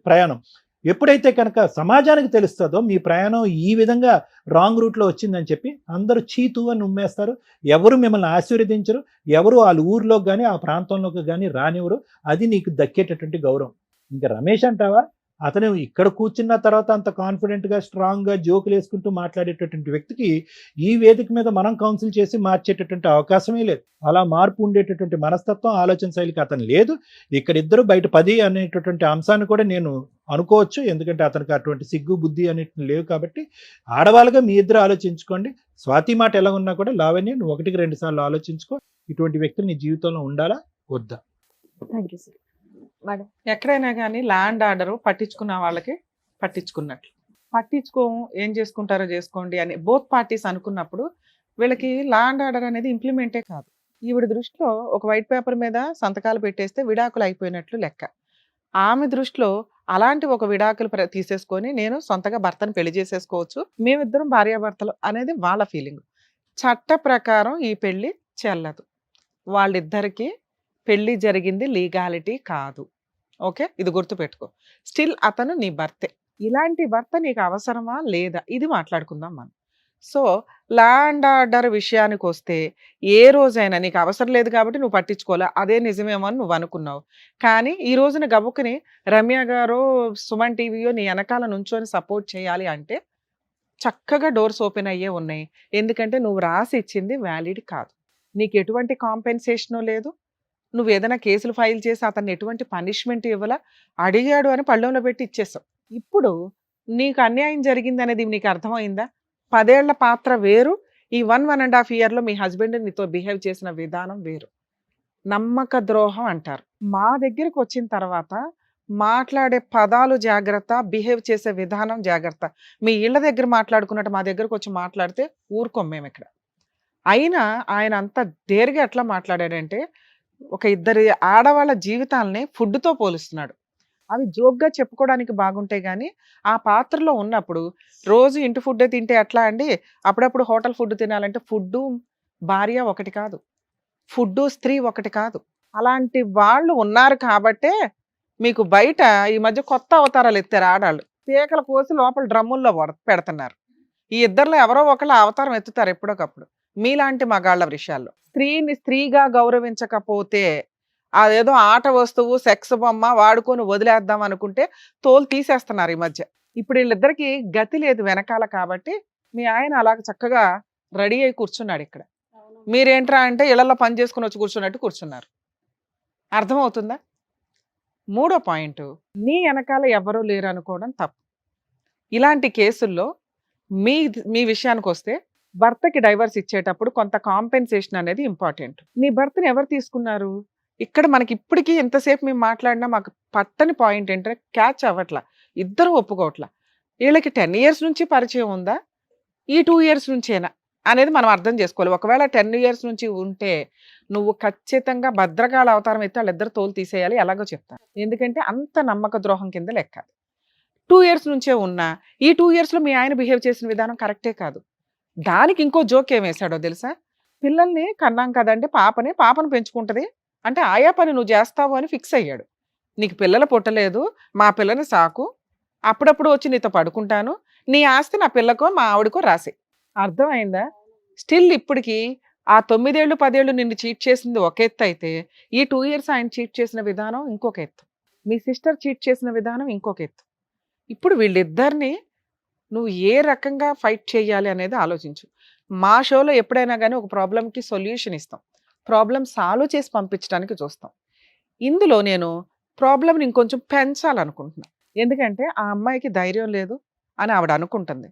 ప్రయాణం. ఎప్పుడైతే కనుక సమాజానికి తెలుస్తుందో మీ ప్రయాణం ఈ విధంగా రాంగ్ రూట్లో వచ్చిందని చెప్పి అందరూ చీతు అని ఉమ్మేస్తారు. ఎవరు మిమ్మల్ని ఆశీర్వదించరు, ఎవరు వాళ్ళ ఊర్లోకి కానీ ఆ ప్రాంతంలోకి కానీ రానివ్వరు. అది నీకు దక్కేటటువంటి గౌరవం. ఇంకా రమేష్ అంటావా, అతను ఇక్కడ కూర్చున్న తర్వాత అంత కాన్ఫిడెంట్గా స్ట్రాంగ్గా జోకులు వేసుకుంటూ మాట్లాడేటటువంటి వ్యక్తికి ఈ వేదిక మీద మనం కౌన్సిల్ చేసి మార్చేటటువంటి అవకాశమే లేదు. అలా మార్పు ఉండేటటువంటి మనస్తత్వం, ఆలోచన శైలికి అతను లేదు. ఇక్కడిద్దరు బయట 10 అనేటటువంటి అంశాన్ని కూడా నేను అనుకోవచ్చు. ఎందుకంటే అతనికి అటువంటి సిగ్గు బుద్ధి అనేటివి లేవు కాబట్టి. ఆడవాళ్ళగా మీ ఇద్దరు ఆలోచించుకోండి. స్వాతి మాట ఎలా ఉన్నా కూడా లావణ్య నువ్వు 1కి 2 సార్లు ఆలోచించుకో. ఇటువంటి వ్యక్తులు నీ జీవితంలో ఉండాలా వద్దా? Thank you sir. మేడం, ఎక్కడైనా కానీ ల్యాండ్ ఆర్డర్ పట్టించుకున్న వాళ్ళకి పట్టించుకున్నట్లు, పట్టించుకోము ఏం చేసుకుంటారో చేసుకోండి అని బోత్ పార్టీస్ అనుకున్నప్పుడు వీళ్ళకి ల్యాండ్ ఆర్డర్ అనేది ఇంప్లిమెంటే కాదు. ఈవిడ దృష్టిలో ఒక వైట్ పేపర్ మీద సంతకాలు పెట్టేస్తే విడాకులు అయిపోయినట్లు లెక్క. ఆమె దృష్టిలో అలాంటి ఒక విడాకులు తీసేసుకొని నేను సొంతగా భర్తను పెళ్లి చేసేసుకోవచ్చు, మేమిద్దరం భార్యాభర్తలు అనేది వాళ్ళ ఫీలింగ్. చట్ట ప్రకారం ఈ పెళ్లి చెల్లదు. వాళ్ళిద్దరికీ పెళ్లి జరిగింది లీగాలిటీ కాదు. ఓకే, ఇది గుర్తుపెట్టుకో. స్టిల్ అతను నీ భర్తే. ఇలాంటి భర్త నీకు అవసరమా లేదా ఇది మాట్లాడుకుందాం మనం. సో ల్యాండ్ ఆర్డర్ విషయానికి వస్తే ఏ రోజైనా నీకు అవసరం లేదు కాబట్టి నువ్వు పట్టించుకోలే, అదే నిజమేమో అని నువ్వు అనుకున్నావు. కానీ ఈ రోజున గబుక్కుని రమ్య గారో సుమన్ టీవీయో నీ వెనకాల నుంచొని సపోర్ట్ చేయాలి అంటే చక్కగా డోర్స్ ఓపెన్ అయ్యే ఉన్నాయి. ఎందుకంటే నువ్వు రాసి ఇచ్చింది వ్యాలిడ్ కాదు, నీకు ఎటువంటి కాంపెన్సేషను లేదు, నువ్వు ఏదైనా కేసులు ఫైల్ చేసి అతన్ని ఎటువంటి పనిష్మెంట్ ఇవ్వాలా, అడిగాడు అని పళ్ళెంలో పెట్టి ఇచ్చేసావు. ఇప్పుడు నీకు అన్యాయం జరిగింది అనేది నీకు అర్థమైందా? 10 ఏళ్ల పాత్ర వేరు, ఈ 1.5 ఇయర్లో మీ హస్బెండ్ నీతో బిహేవ్ చేసిన విధానం వేరు. నమ్మక ద్రోహం అంటారు. మా దగ్గరికి వచ్చిన తర్వాత మాట్లాడే పదాలు జాగ్రత్త, బిహేవ్ చేసే విధానం జాగ్రత్త. మీ ఇళ్ళ దగ్గర మాట్లాడుకున్నట్టు మా దగ్గరకు వచ్చి మాట్లాడితే ఊరుకోం మేము ఇక్కడ. అయినా ఆయన అంత డేర్గా ఎట్లా మాట్లాడాడంటే, ఒక ఇద్దరి ఆడవాళ్ళ జీవితాలని ఫుడ్తో పోలుస్తున్నాడు. అవి జోక్గా చెప్పుకోవడానికి బాగుంటాయి కానీ ఆ పాత్రలో ఉన్నప్పుడు రోజు ఇంటి ఫుడ్డే తింటే ఎట్లా అండి? అప్పుడప్పుడు హోటల్ ఫుడ్ తినాలంటే ఫుడ్డు భార్య ఒకటి కాదు, ఫుడ్డు స్త్రీ ఒకటి కాదు. అలాంటి వాళ్ళు ఉన్నారు కాబట్టే మీకు బయట ఈ మధ్య కొత్త అవతారాలు ఎత్తారు ఆడాళ్ళు. పీకల కోసి లోపల డ్రమ్ముల్లో పెడుతున్నారు. ఈ ఇద్దరిలో ఎవరో ఒకళ్ళ అవతారం ఎత్తుతారు ఎప్పుడోకప్పుడు మీలాంటి మగాళ్ళ విషయాల్లో. స్త్రీని స్త్రీగా గౌరవించకపోతే అదేదో ఆట వస్తువు, సెక్స్ బొమ్మ వాడుకొని వదిలేద్దాం అనుకుంటే తోలు తీసేస్తున్నారు ఈ మధ్య. ఇప్పుడు వీళ్ళిద్దరికి గతి లేదు వెనకాల కాబట్టి మీ ఆయన అలాగ చక్కగా రెడీ అయి కూర్చున్నాడు ఇక్కడ. మీరేంట్రా అంటే ఇళ్లలో పని చేసుకుని వచ్చి కూర్చున్నట్టు కూర్చున్నారు. అర్థమవుతుందా? మూడో పాయింట్, నీ వెనకాల ఎవరూ లేరు అనుకోవడం తప్పు. ఇలాంటి కేసుల్లో మీ మీ విషయానికి వస్తే భర్తకి డైవర్స్ ఇచ్చేటప్పుడు కొంత కాంపెన్సేషన్ అనేది ఇంపార్టెంట్. నీ భర్తని ఎవరు తీసుకున్నారు? ఇక్కడ మనకి ఇప్పటికీ ఎంతసేపు మేము మాట్లాడినా మాకు పట్టని పాయింట్ ఏంటంటే క్యాచ్ అవ్వట్లా, ఇద్దరు ఒప్పుకోవట్లా. వీళ్ళకి 10 years నుంచి పరిచయం ఉందా, ఈ 2 years నుంచేనా అనేది మనం అర్థం చేసుకోవాలి. ఒకవేళ 10 years నుంచి ఉంటే నువ్వు ఖచ్చితంగా భద్రకాళ అవతారం అయితే వాళ్ళిద్దరు తోలు తీసేయాలి, ఎలాగో చెప్తాను. ఎందుకంటే అంత నమ్మక ద్రోహం కింద లెక్క. 2 years నుంచే ఉన్నా ఈ 2 yearsలో మీ ఆయన బిహేవ్ చేసిన విధానం కరెక్టే కాదు. దానికి ఇంకో జోక్ ఏం వేశాడో తెలుసా? పిల్లల్ని కన్నాం కదండి, పాపను పెంచుకుంటది అంటే ఆయా పని నువ్వు చేస్తావు అని ఫిక్స్ అయ్యాడు. నీకు పిల్లలు పుట్టలేదు, మా పిల్లని సాకు, అప్పుడప్పుడు వచ్చి నీతో పడుకుంటాను, నీ ఆస్తి నా పిల్లకో మా ఆవిడకో రాసి. అర్థమైందా? స్టిల్ ఇప్పటికి ఆ 9 ఏళ్ళు 10 ఏళ్ళు నిన్ను చీట్ చేసింది ఒక ఎత్తు అయితే, ఈ 2 years ఆయన చీట్ చేసిన విధానం ఇంకొక ఎత్తు, మీ సిస్టర్ చీట్ చేసిన విధానం ఇంకొక ఎత్తు. ఇప్పుడు వీళ్ళిద్దరిని నువ్వు ఏ రకంగా ఫైట్ చేయాలి అనేది ఆలోచించు. మా షోలో ఎప్పుడైనా కానీ ఒక ప్రాబ్లంకి సొల్యూషన్ ఇస్తాం, ప్రాబ్లం సాల్వ్ చేసి పంపించడానికి చూస్తాం. ఇందులో నేను ప్రాబ్లంని ఇంకొంచెం పెంచాలనుకుంటున్నాను. ఎందుకంటే ఆ అమ్మాయికి ధైర్యం లేదు అని ఆవిడ అనుకుంటుంది,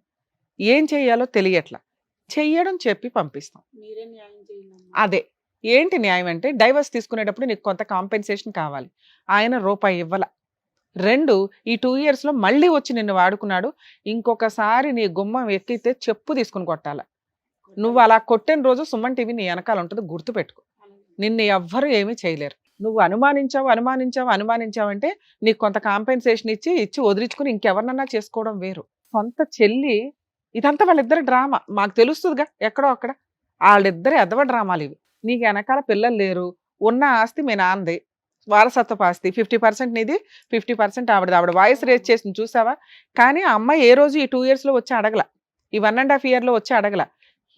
ఏం చెయ్యాలో తెలియట్లా, చెయ్యడం చెప్పి పంపిస్తాం. అదే ఏంటి న్యాయం అంటే, డైవర్స్ తీసుకునేటప్పుడు నీకు కొంత కాంపెన్సేషన్ కావాలి. ఆయన రూపాయి ఇవ్వాల. 2, ఈ 2 yearsలో మళ్ళీ వచ్చి నిన్ను వాడుకున్నాడు, ఇంకొకసారి నీ గుమ్మం ఎక్కితే చెప్పు తీసుకుని కొట్టాల. నువ్వు అలా కొట్టిన రోజు సుమన్ టీవీ నీ వెనకాల ఉంటుంది, గుర్తుపెట్టుకో. నిన్ను ఎవ్వరు ఏమీ చేయలేరు. నువ్వు అనుమానించావంటే నీకు కొంత కాంపెన్సేషన్ ఇచ్చి వదిలించుకుని ఇంకెవరినన్నా చేసుకోవడం వేరు. సొంత చెల్లి, ఇదంతా వాళ్ళిద్దరు డ్రామా మాకు తెలుస్తుందిగా ఎక్కడో అక్కడ. వాళ్ళిద్దరు ఎదవ డ్రామాలు ఇవి. నీకు వెనకాల పిల్లలు లేరు, ఉన్న ఆస్తి మీ నాన్నది, వారసత్వపు ఆస్తి 50% నీది, 50% ఆవిడది. ఆవిడ వాయిస్ రేజ్ చేసింది చూసావా? కానీ ఆ అమ్మాయి ఏ రోజు ఈ 2 yearsలో వచ్చి అడగల, ఈ 1.5 yearలో వచ్చి అడగల.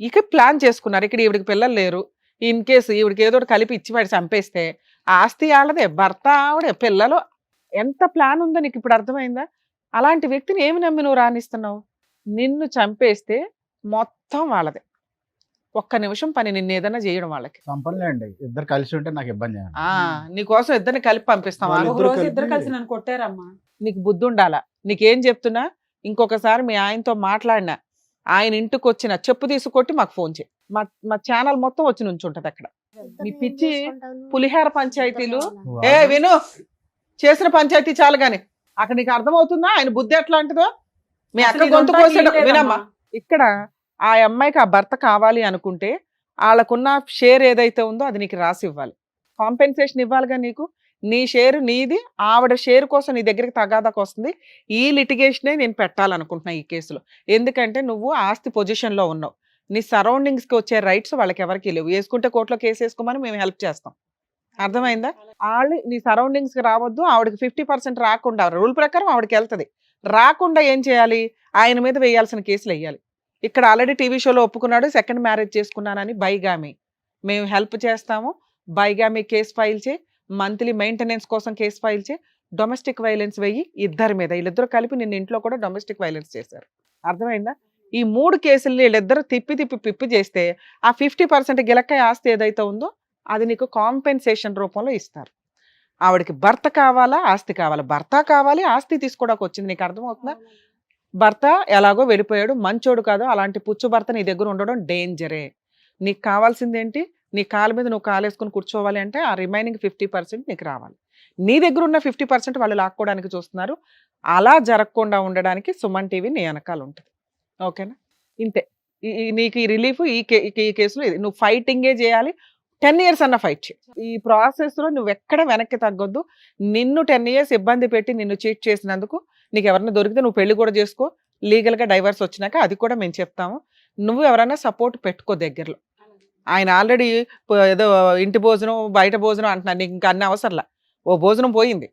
ఇక ప్లాన్ చేసుకున్నారు, ఇక్కడ ఈవిడికి పిల్లలు లేరు, ఇన్ కేసు ఈవిడికి ఏదో ఒకటి కలిపి ఇచ్చి వాడి చంపేస్తే ఆస్తి వాళ్ళదే, భర్త ఆవిడే, పిల్లలు. ఎంత ప్లాన్ ఉందో నీకు ఇప్పుడు అర్థమైందా? అలాంటి వ్యక్తిని ఏమి నమ్మి నువ్వు రాణిస్తున్నావు? నిన్ను చంపేస్తే మొత్తం వాళ్ళదే. ఒక్క నిమిషం పని నిన్ను ఏదైనా చేయడం వాళ్ళకి. సంపన్లేండి, ఇద్దరు కలిసి ఉంటే నాకు ఇబ్బంది. నీకోసం ఇద్దరిని కలిపి పంపిస్తాం. ఇద్దరు కలిసి నన్ను కొట్టారమ్మా. నీకు బుద్ధి ఉండాలా? నీకేం చెప్తున్నా, ఇంకొకసారి మీ ఆయనతో మాట్లాడినా, ఆయన ఇంటికి వచ్చిన చెప్పు తీసుకొట్టి మాకు ఫోన్ చేయి. మా ఛానల్ మొత్తం వచ్చి నుంచుంటది అక్కడ. మీ పిచ్చి పులిహార పంచాయతీలు. విను, చేసిన పంచాయతీ చాలు గాని అక్కడ నీకు అర్థమవుతుందా ఆయన బుద్ధి ఎట్లా అంటుందో? మీ అక్క గొంతు కోసాడు. వినమ్మా, ఇక్కడ ఆ అమ్మాయికి ఆ భర్త కావాలి అనుకుంటే వాళ్ళకున్న షేర్ ఏదైతే ఉందో అది నీకు రాసి ఇవ్వాలి, కాంపెన్సేషన్ ఇవ్వాలిగా. నీకు నీ షేరు నీది, ఆవిడ షేర్ కోసం నీ దగ్గరికి తగాదాకు వస్తుంది. ఈ లిటిగేషనే నేను పెట్టాలనుకుంటున్నా ఈ కేసులో. ఎందుకంటే నువ్వు ఆస్తి పొజిషన్లో ఉన్నావు, నీ సరౌండింగ్స్కి వచ్చే రైట్స్ వాళ్ళకి ఎవరికి లేవు. వేసుకుంటే కోర్టులో కేసు వేసుకోమని మేము హెల్ప్ చేస్తాం. అర్థమైందా? వాళ్ళు నీ సరౌండింగ్స్కి రావద్దు, ఆవిడకి 50% రాకుండా, రూల్ ప్రకారం ఆవిడకి వెళ్తుంది, రాకుండా ఏం చేయాలి? ఆయన మీద వేయాల్సిన కేసులు వేయాలి. ఇక్కడ ఆల్రెడీ టీవీ షోలో ఒప్పుకున్నాడు, సెకండ్ మ్యారేజ్ చేసుకున్నానని. బైగామి మేము హెల్ప్ చేస్తాము, బైగామి కేసు ఫైల్ చేయి, మంత్లీ మెయింటెనెన్స్ కోసం కేసు ఫైల్ చేయి, డొమెస్టిక్ వైలెన్స్ వెయ్యి ఇద్దరి మీద. వీళ్ళిద్దరు కలిపి నిన్న ఇంట్లో కూడా డొమెస్టిక్ వైలెన్స్ చేశారు. అర్థమైందా? ఈ 3 కేసుల్ని వీళ్ళిద్దరు తిప్పి చేస్తే ఆ 50% గిలక్కాయ ఆస్తి ఏదైతే ఉందో అది నీకు కాంపెన్సేషన్ రూపంలో ఇస్తారు. ఆవిడకి భర్త కావాలా, ఆస్తి కావాలా? భర్త కావాలి, ఆస్తి తీసుకోవడానికి వచ్చింది. నీకు అర్థమవుతుందా? భర్త ఎలాగో వెళ్ళిపోయాడు, మంచోడు కాదు, అలాంటి పుచ్చు భర్త నీ దగ్గర ఉండడం డేంజరే. నీకు కావాల్సింది ఏంటి? నీ కాళ్ళ మీద నువ్వు కాలేసుకుని కూర్చోవాలి అంటే ఆ రిమైనింగ్ 50% నీకు రావాలి. నీ దగ్గర ఉన్న 50% వాళ్ళు లాక్కోవడానికి చూస్తున్నారు. అలా జరగకుండా ఉండడానికి సుమన్ టీవీ నీ వెనకాల ఉంటుంది. ఓకేనా? ఇంతే. నీకు ఈ రిలీఫ్ ఈ కేసులో ఇది. నువ్వు ఫైటింగే చేయాలి, 10 years అన్న ఫైట్ చేయి. ఈ ప్రాసెస్లో నువ్వు ఎక్కడ వెనక్కి తగ్గొద్దు. నిన్ను 10 years ఇబ్బంది పెట్టి నిన్ను చీట్ చేసినందుకు నీకు ఎవరైనా దొరికితే నువ్వు పెళ్లి కూడా చేసుకో, లీగల్గా డైవర్స్ వచ్చినాక అది కూడా మేము చెప్తాము. నువ్వు ఎవరైనా సపోర్ట్ పెట్టుకో దగ్గరలో. ఆయన ఆల్రెడీ ఏదో ఇంటి భోజనం బయట భోజనం అంటున్నాను, నీకు ఇంకా అన్ని అవసరంలా. ఓ భోజనం పోయింది,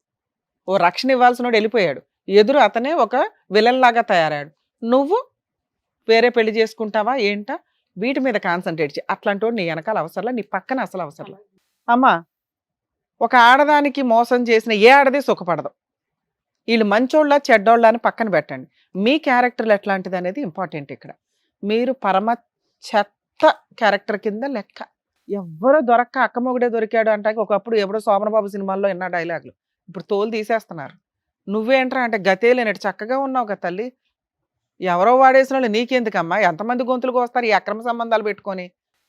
ఓ రక్షణ ఇవ్వాల్సిన వాడు వెళ్ళిపోయాడు, ఎదురు అతనే ఒక విలన్ లాగా తయారాడు. నువ్వు వేరే పెళ్లి చేసుకుంటావా ఏంటా? వీటి మీద కాన్సన్ట్రేట్ చేయి. అట్లాంటి నీ వెనకాల అవసరంలా, నీ పక్కన అసలు అవసరంలా. అమ్మా, ఒక ఆడదానికి మోసం చేసిన ఏ ఆడదే సుఖపడదు. వీళ్ళు మంచోళ్ళ చెడ్డోళ్ళ అని పక్కన పెట్టండి. మీ క్యారెక్టర్లు ఎట్లాంటిది అనేది ఇంపార్టెంట్. ఇక్కడ మీరు పరమ చెత్త క్యారెక్టర్ కింద లెక్క. ఎవ్వరూ దొరక్క అక్కమొగుడే దొరికాడు అంటే ఒకప్పుడు ఎవడో శోభనబాబు సినిమాల్లో ఎన్నో డైలాగులు. ఇప్పుడు తోలు తీసేస్తున్నారు. నువ్వేంట్రా అంటే గతే లేనట్టు చక్కగా ఉన్నావు కదా తల్లి. ఎవరో వాడేసిన వాళ్ళు నీకెందుకమ్మా? ఎంతమంది గొంతులకు వస్తారు ఈ అక్రమ సంబంధాలు పెట్టుకొని?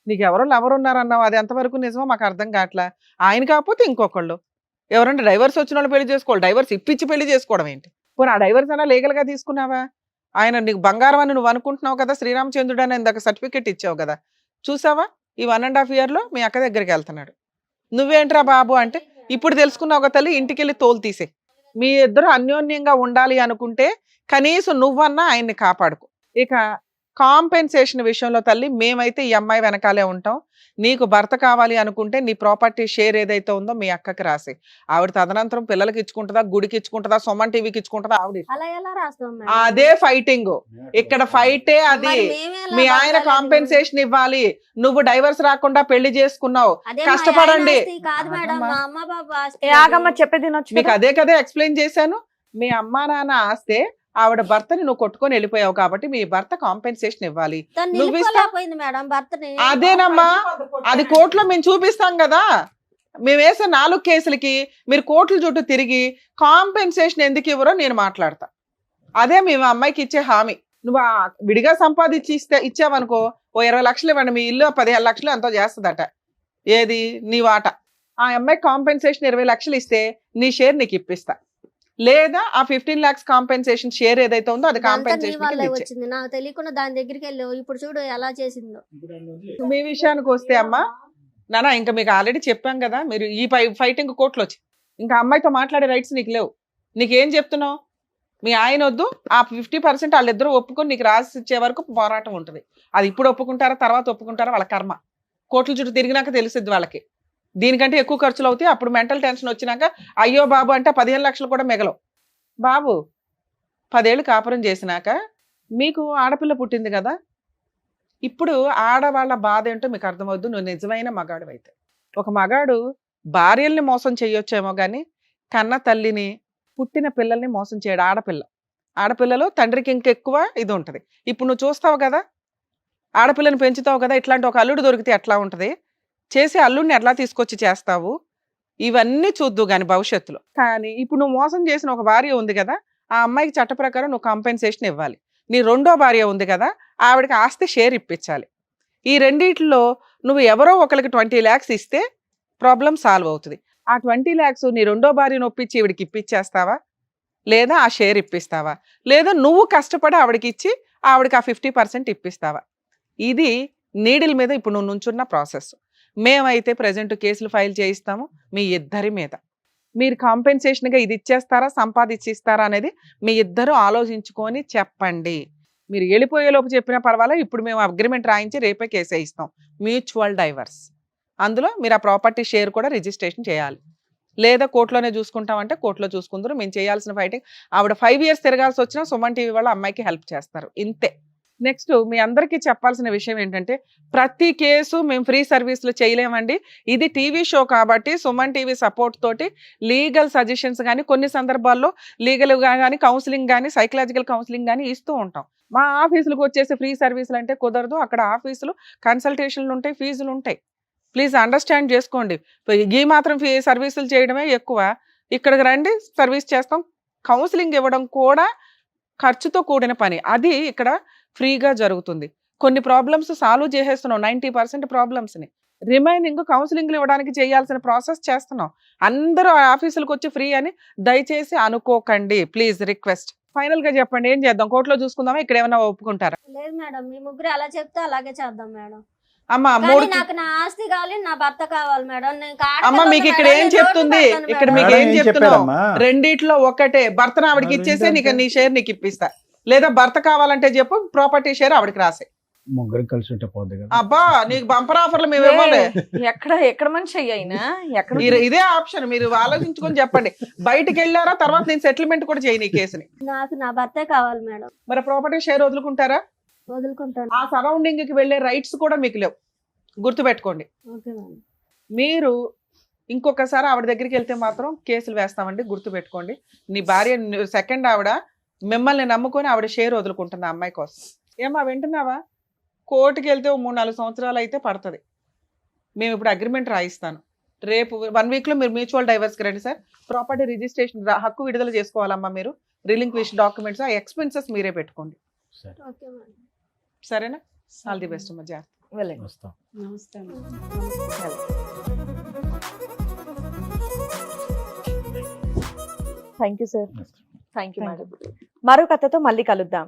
నీకు ఎవరో లవర్ ఉన్నారన్నావు, అది ఎంతవరకు నిజమో మాకు అర్థం కావట్లా. ఆయన కాకపోతే ఇంకొకళ్ళు ఎవరంటే డైవర్స్ వచ్చిన వాళ్ళు పెళ్లి చేసుకోవాలి, డైవర్స్ ఇప్పించి పెళ్లి చేసుకోవడం ఏంటి? పోనీ ఆ డైవర్స్ అయినా లీగల్గా తీసుకున్నావా? ఆయన నీకు బంగారం అని నువ్వు అనుకుంటున్నావు కదా, శ్రీరామచంద్రుడు అని ఇందాక సర్టిఫికెట్ ఇచ్చావు కదా, చూసావా ఈ 1.5 yearలో మీ అక్క దగ్గరికి వెళ్తున్నాడు. నువ్వేంట్రా బాబు అంటే ఇప్పుడు తెలుసుకున్నావు కదా తల్లి, ఇంటికి వెళ్ళి తోలు తీసే. మీ ఇద్దరు అన్యోన్యంగా ఉండాలి అనుకుంటే కనీసం నువ్వన్నా ఆయన్ని కాపాడుకో. ఇక కాంపెన్సేషన్ విషయంలో తల్లి మేమైతే ఈ అమ్మాయి వెనకాలే ఉంటాం. నీకు భర్త కావాలి అనుకుంటే నీ ప్రాపర్టీ షేర్ ఏదైతే ఉందో మీ అక్కకి రాసి, ఆవిడ తదనంతరం పిల్లలకి ఇచ్చుకుంటుందా, గుడికి ఇచ్చుకుంటుందా, సొమ్మన్ టీవీకి ఇచ్చుకుంటుందా, ఆవిడ అలా ఎలా రాస్తాం మేడం? అదే ఫైటింగ్. ఇక్కడ ఫైటే అది. మరి మేమే ఎలా మీ ఆయన బతకాలి? కాంపెన్సేషన్ ఇవ్వాలి. నువ్వు డైవర్స్ రాకుండా పెళ్లి చేసుకున్నావు, అదే మా కష్టపడండి. ఆయన ఆస్తి కాదు మేడం, మా అమ్మ బాబు ఆస్తి. ఆగమ్మ చెప్పేది వినొచ్చు మీకు కదా. అదే కదా ఎక్స్ప్లెయిన్ చేశాను. మీ అమ్మా నాన్న ఆస్తే ఆవిడ భర్తని నువ్వు కొట్టుకొని వెళ్ళిపోయావు కాబట్టి మీ భర్త కాంపెన్సేషన్ ఇవ్వాలి. తను నువ్వు నిలుపుకోలేకపోయింది మేడం భర్తని. అదేనమ్మా, అది కోర్టులో మేము చూపిస్తాం కదా. మేము వేసే 4 కేసులకి మీరు కోర్టుల చుట్టూ తిరిగి కాంపెన్సేషన్ ఎందుకు ఇవ్వరో నేను మాట్లాడతా. అదే మేము అమ్మాయికి ఇచ్చే హామీ. నువ్వు విడిగా సంపాదించి ఇచ్చావనుకో, ఓ 20 లక్షలు ఇవ్వండి, మీ ఇల్లు 15 లక్షలు ఎంతో చేస్తుందట. ఏది నీ వాట. ఆ అమ్మాయికి కాంపెన్సేషన్ 20 లక్షలు ఇస్తే నీ షేర్ నీకు ఇప్పిస్తా. లేదా ఆ 15 lakhs కాంపెన్సేషన్ షేర్ ఏదైతే ఉందో అది ఇదంతా నీ కాంపెన్సేషన్ వల్లే వచ్చింది, నాకు తెలియకుండా దాని దగ్గరికి వెళ్ళావు. ఇప్పుడు చూడు ఎలా చేసిందో. మీ విషయానికి వస్తే అమ్మా నానా, ఇంకా మీకు ఆల్రెడీ చెప్పాం కదా, మీరు ఈ ఫైటింగ్ కోర్టులో వచ్చి ఇంకా అమ్మాయితో మాట్లాడే రైట్స్ నీకు లేవు. నీకేం చెప్తున్నావు? మీ ఆయన వద్దు, ఆ 50% వాళ్ళిద్దరూ ఒప్పుకొని నీకు రాసి ఇచ్చే వరకు పోరాటం ఉంటుంది. అది ఇప్పుడు ఒప్పుకుంటారా తర్వాత ఒప్పుకుంటారా వాళ్ళ కర్మ. కోర్టుల చుట్టూ తిరిగినాక తెలుస్తుంది వాళ్ళకి. దీనికంటే ఎక్కువ ఖర్చులు అవుతాయి. అప్పుడు మెంటల్ టెన్షన్ వచ్చినాక అయ్యో బాబు అంటే 15 లక్షలు కూడా మిగలవు. బాబు 10 ఏళ్ళు కాపురం చేసినాక మీకు ఆడపిల్ల పుట్టింది కదా, ఇప్పుడు ఆడవాళ్ళ బాధ ఏంటో మీకు అర్థమవుద్దు. నువ్వు నిజమైన మగాడు అయితే. ఒక మగాడు భార్యల్ని మోసం చేయొచ్చేమో కానీ కన్న తల్లిని, పుట్టిన పిల్లల్ని మోసం చేయడు. ఆడపిల్లలు తండ్రికి ఇంకెక్కువ ఇది ఉంటుంది. ఇప్పుడు నువ్వు చూస్తావు కదా, ఆడపిల్లని పెంచుతావు కదా, ఇట్లాంటి ఒక అల్లుడు దొరికితే ఎట్లా ఉంటుంది, చేసే అల్లుడిని ఎట్లా తీసుకొచ్చి చేస్తావు, ఇవన్నీ చూద్దు కానీ భవిష్యత్తులో. కానీ ఇప్పుడు నువ్వు మోసం చేసిన ఒక భార్య ఉంది కదా, ఆ అమ్మాయికి చట్ట ప్రకారం నువ్వు కాంపెన్సేషన్ ఇవ్వాలి. నీ రెండో భార్య ఉంది కదా, ఆవిడకి ఆస్తి షేర్ ఇప్పించాలి. ఈ రెండిట్లో నువ్వు ఎవరో ఒకరికి 20 lakhs ఇస్తే ప్రాబ్లం సాల్వ్ అవుతుంది. ఆ 20 lakhs నీ రెండో భార్యను ఒప్పించి ఈవిడికి ఇప్పించేస్తావా, లేదా ఆ షేర్ ఇప్పిస్తావా, లేదా నువ్వు కష్టపడి ఆవిడకి ఇచ్చి ఆవిడకి ఆ 50% ఇప్పిస్తావా? ఇది నీడిల్ మీద ఇప్పుడు నువ్వు నుంచున్న ప్రాసెస్. మేమైతే ప్రజెంట్ కేసులు ఫైల్ చేయిస్తాము మీ ఇద్దరి మీద. మీరు కాంపెన్సేషన్గా ఇది ఇచ్చేస్తారా, సంపాదించి ఇస్తారా అనేది మీ ఇద్దరు ఆలోచించుకొని చెప్పండి. మీరు వెళ్ళిపోయేలోపు చెప్పినా పర్వాలేదు, ఇప్పుడు మేము అగ్రిమెంట్ రాయించి రేపే కేసే ఇస్తాం. Mutual divorce. అందులో మీరు ఆ ప్రాపర్టీ షేర్ కూడా రిజిస్ట్రేషన్ చేయాలి. లేదా కోర్టులోనే చూసుకుంటామంటే కోర్టులో చూసుకుందరు. మేము చేయాల్సిన ఫైటింగ్, ఆవిడ 5 years తిరగాల్సి వచ్చినా సుమన్ టీవీ వాళ్ళ అమ్మాయికి హెల్ప్ చేస్తారు, ఇంతే. నెక్స్ట్ మీ అందరికీ చెప్పాల్సిన విషయం ఏంటంటే, ప్రతి కేసు మేము ఫ్రీ సర్వీస్లో చేయలేమండి. ఇది టీవీ షో కాబట్టి సుమన్ టీవీ సపోర్ట్ తోటి లీగల్ సజెషన్స్ కానీ, కొన్ని సందర్భాల్లో లీగల్గా కానీ, కౌన్సిలింగ్ కానీ, సైకలాజికల్ కౌన్సిలింగ్ కానీ ఇస్తూ ఉంటాం. మా ఆఫీసులకు వచ్చేసి ఫ్రీ సర్వీసులు అంటే కుదరదు. అక్కడ ఆఫీసులు కన్సల్టేషన్లు ఉంటాయి, ఫీజులు ఉంటాయి. ప్లీజ్ అండర్స్టాండ్ చేసుకోండి. ఈ మాత్రం సర్వీసులు చేయడమే ఎక్కువ, ఇక్కడికి రండి సర్వీస్ చేస్తాం. కౌన్సిలింగ్ ఇవ్వడం కూడా ఖర్చుతో కూడిన పని, అది ఇక్కడ ఫ్రీగా జరుగుతుంది. కొన్ని ప్రాబ్లమ్స్ సాల్వ్ చేసేస్తున్నాం, 90% ప్రాబ్లమ్స్ని. రిమైనింగ్ కౌన్సిలింగ్లు ఇవ్వడానికి చేయాల్సిన ప్రాసెస్ చేస్తున్నాం. అందరూ ఆఫీసులకు వచ్చి ఫ్రీ అని దయచేసి అనుకోకండి, ప్లీజ్ రిక్వెస్ట్. ఫైనల్గా చెప్పండి, ఏం చేద్దాం? కోర్టులో చూసుకుందామా, ఇక్కడ ఏమైనా ఒప్పుకుంటారా? లేదు మేడం, మీ ముగ్గురు ఎలా చెప్తే అలాగే చేద్దాం మేడం. అమ్మా కానీ నాకు నా ఆస్తి కావాలి, నా భర్త కావాలి మేడం. నేను అమ్మ మీకు ఇక్కడ ఏం చెప్తుంది, ఇక్కడ మీకు ఏం చెప్తున్నావు? రెండిట్లో ఒకటే. భర్తను ఆవిడకి ఇచ్చేస్తే నీకు నీ షేర్ నీకు ఇప్పిస్తా, లేదా భర్త కావాలంటే చెప్పు, ప్రాపర్టీ షేర్ ఆవిడకి రాసే. ముగ్గురు కలిసి ఉంటే పోద్ది కదా. అబ్బా నీకు బంపర్ ఆఫర్లు మేము ఇవ్వాలి. ఎక్కడ మనిషి అయ్యినా ఎక్కడ మీరు ఇదే ఆప్షన్, మీరు ఆలోచించుకొని చెప్పండి. బయటికి వెళ్ళారా, తర్వాత నేను సెటిల్మెంట్ కూడా చేయను ఈ కేసుని. నాకు నా భర్తే కావాలి మేడం. మరి ప్రాపర్టీ షేర్ వదులుకుంటారా? వదులుకుంటాను. ఆ సరౌండింగ్ కి వెళ్ళే రైట్స్ కూడా మీకు లేవు, గుర్తుపెట్టుకోండి. Okay madam. మీరు ఇంకొకసారి ఆవిడ దగ్గరికి వెళ్తే మాత్రం కేసులు వేస్తామండి, గుర్తుపెట్టుకోండి. నీ భార్య సెకండ్ ఆవిడ మిమ్మల్ని నమ్ముకొని ఆవిడ షేర్ వదులుకుంటుంది ఆ అమ్మాయి కోసం. ఏమా వింటున్నావా? కోర్టుకి వెళ్తే 3-4 సంవత్సరాలు అయితే పడుతుంది. మేము ఇప్పుడు అగ్రిమెంట్ రాయిస్తాను. రేపు 1 week లో మీరు మ్యూచువల్ డైవర్స్కి రండి సార్. ప్రాపర్టీ రిజిస్ట్రేషన్ హక్కు విడుదల చేసుకోవాలమ్మా మీరు. రిలింక్విష్ డాక్యుమెంట్స్ ఆ ఎక్స్పెన్సెస్ మీరే పెట్టుకోండి. సరే ఓకే మేడం. సరేనా? ఆల్ ది బెస్ట్ అమ్మా. జాగ్రత్త. వెళ్ళండి. వస్తాం. నమస్తే అమ్మా. Thank you sir. వస్తాం. Thank you madam. మరో కథతో మళ్ళీ కలుద్దాం.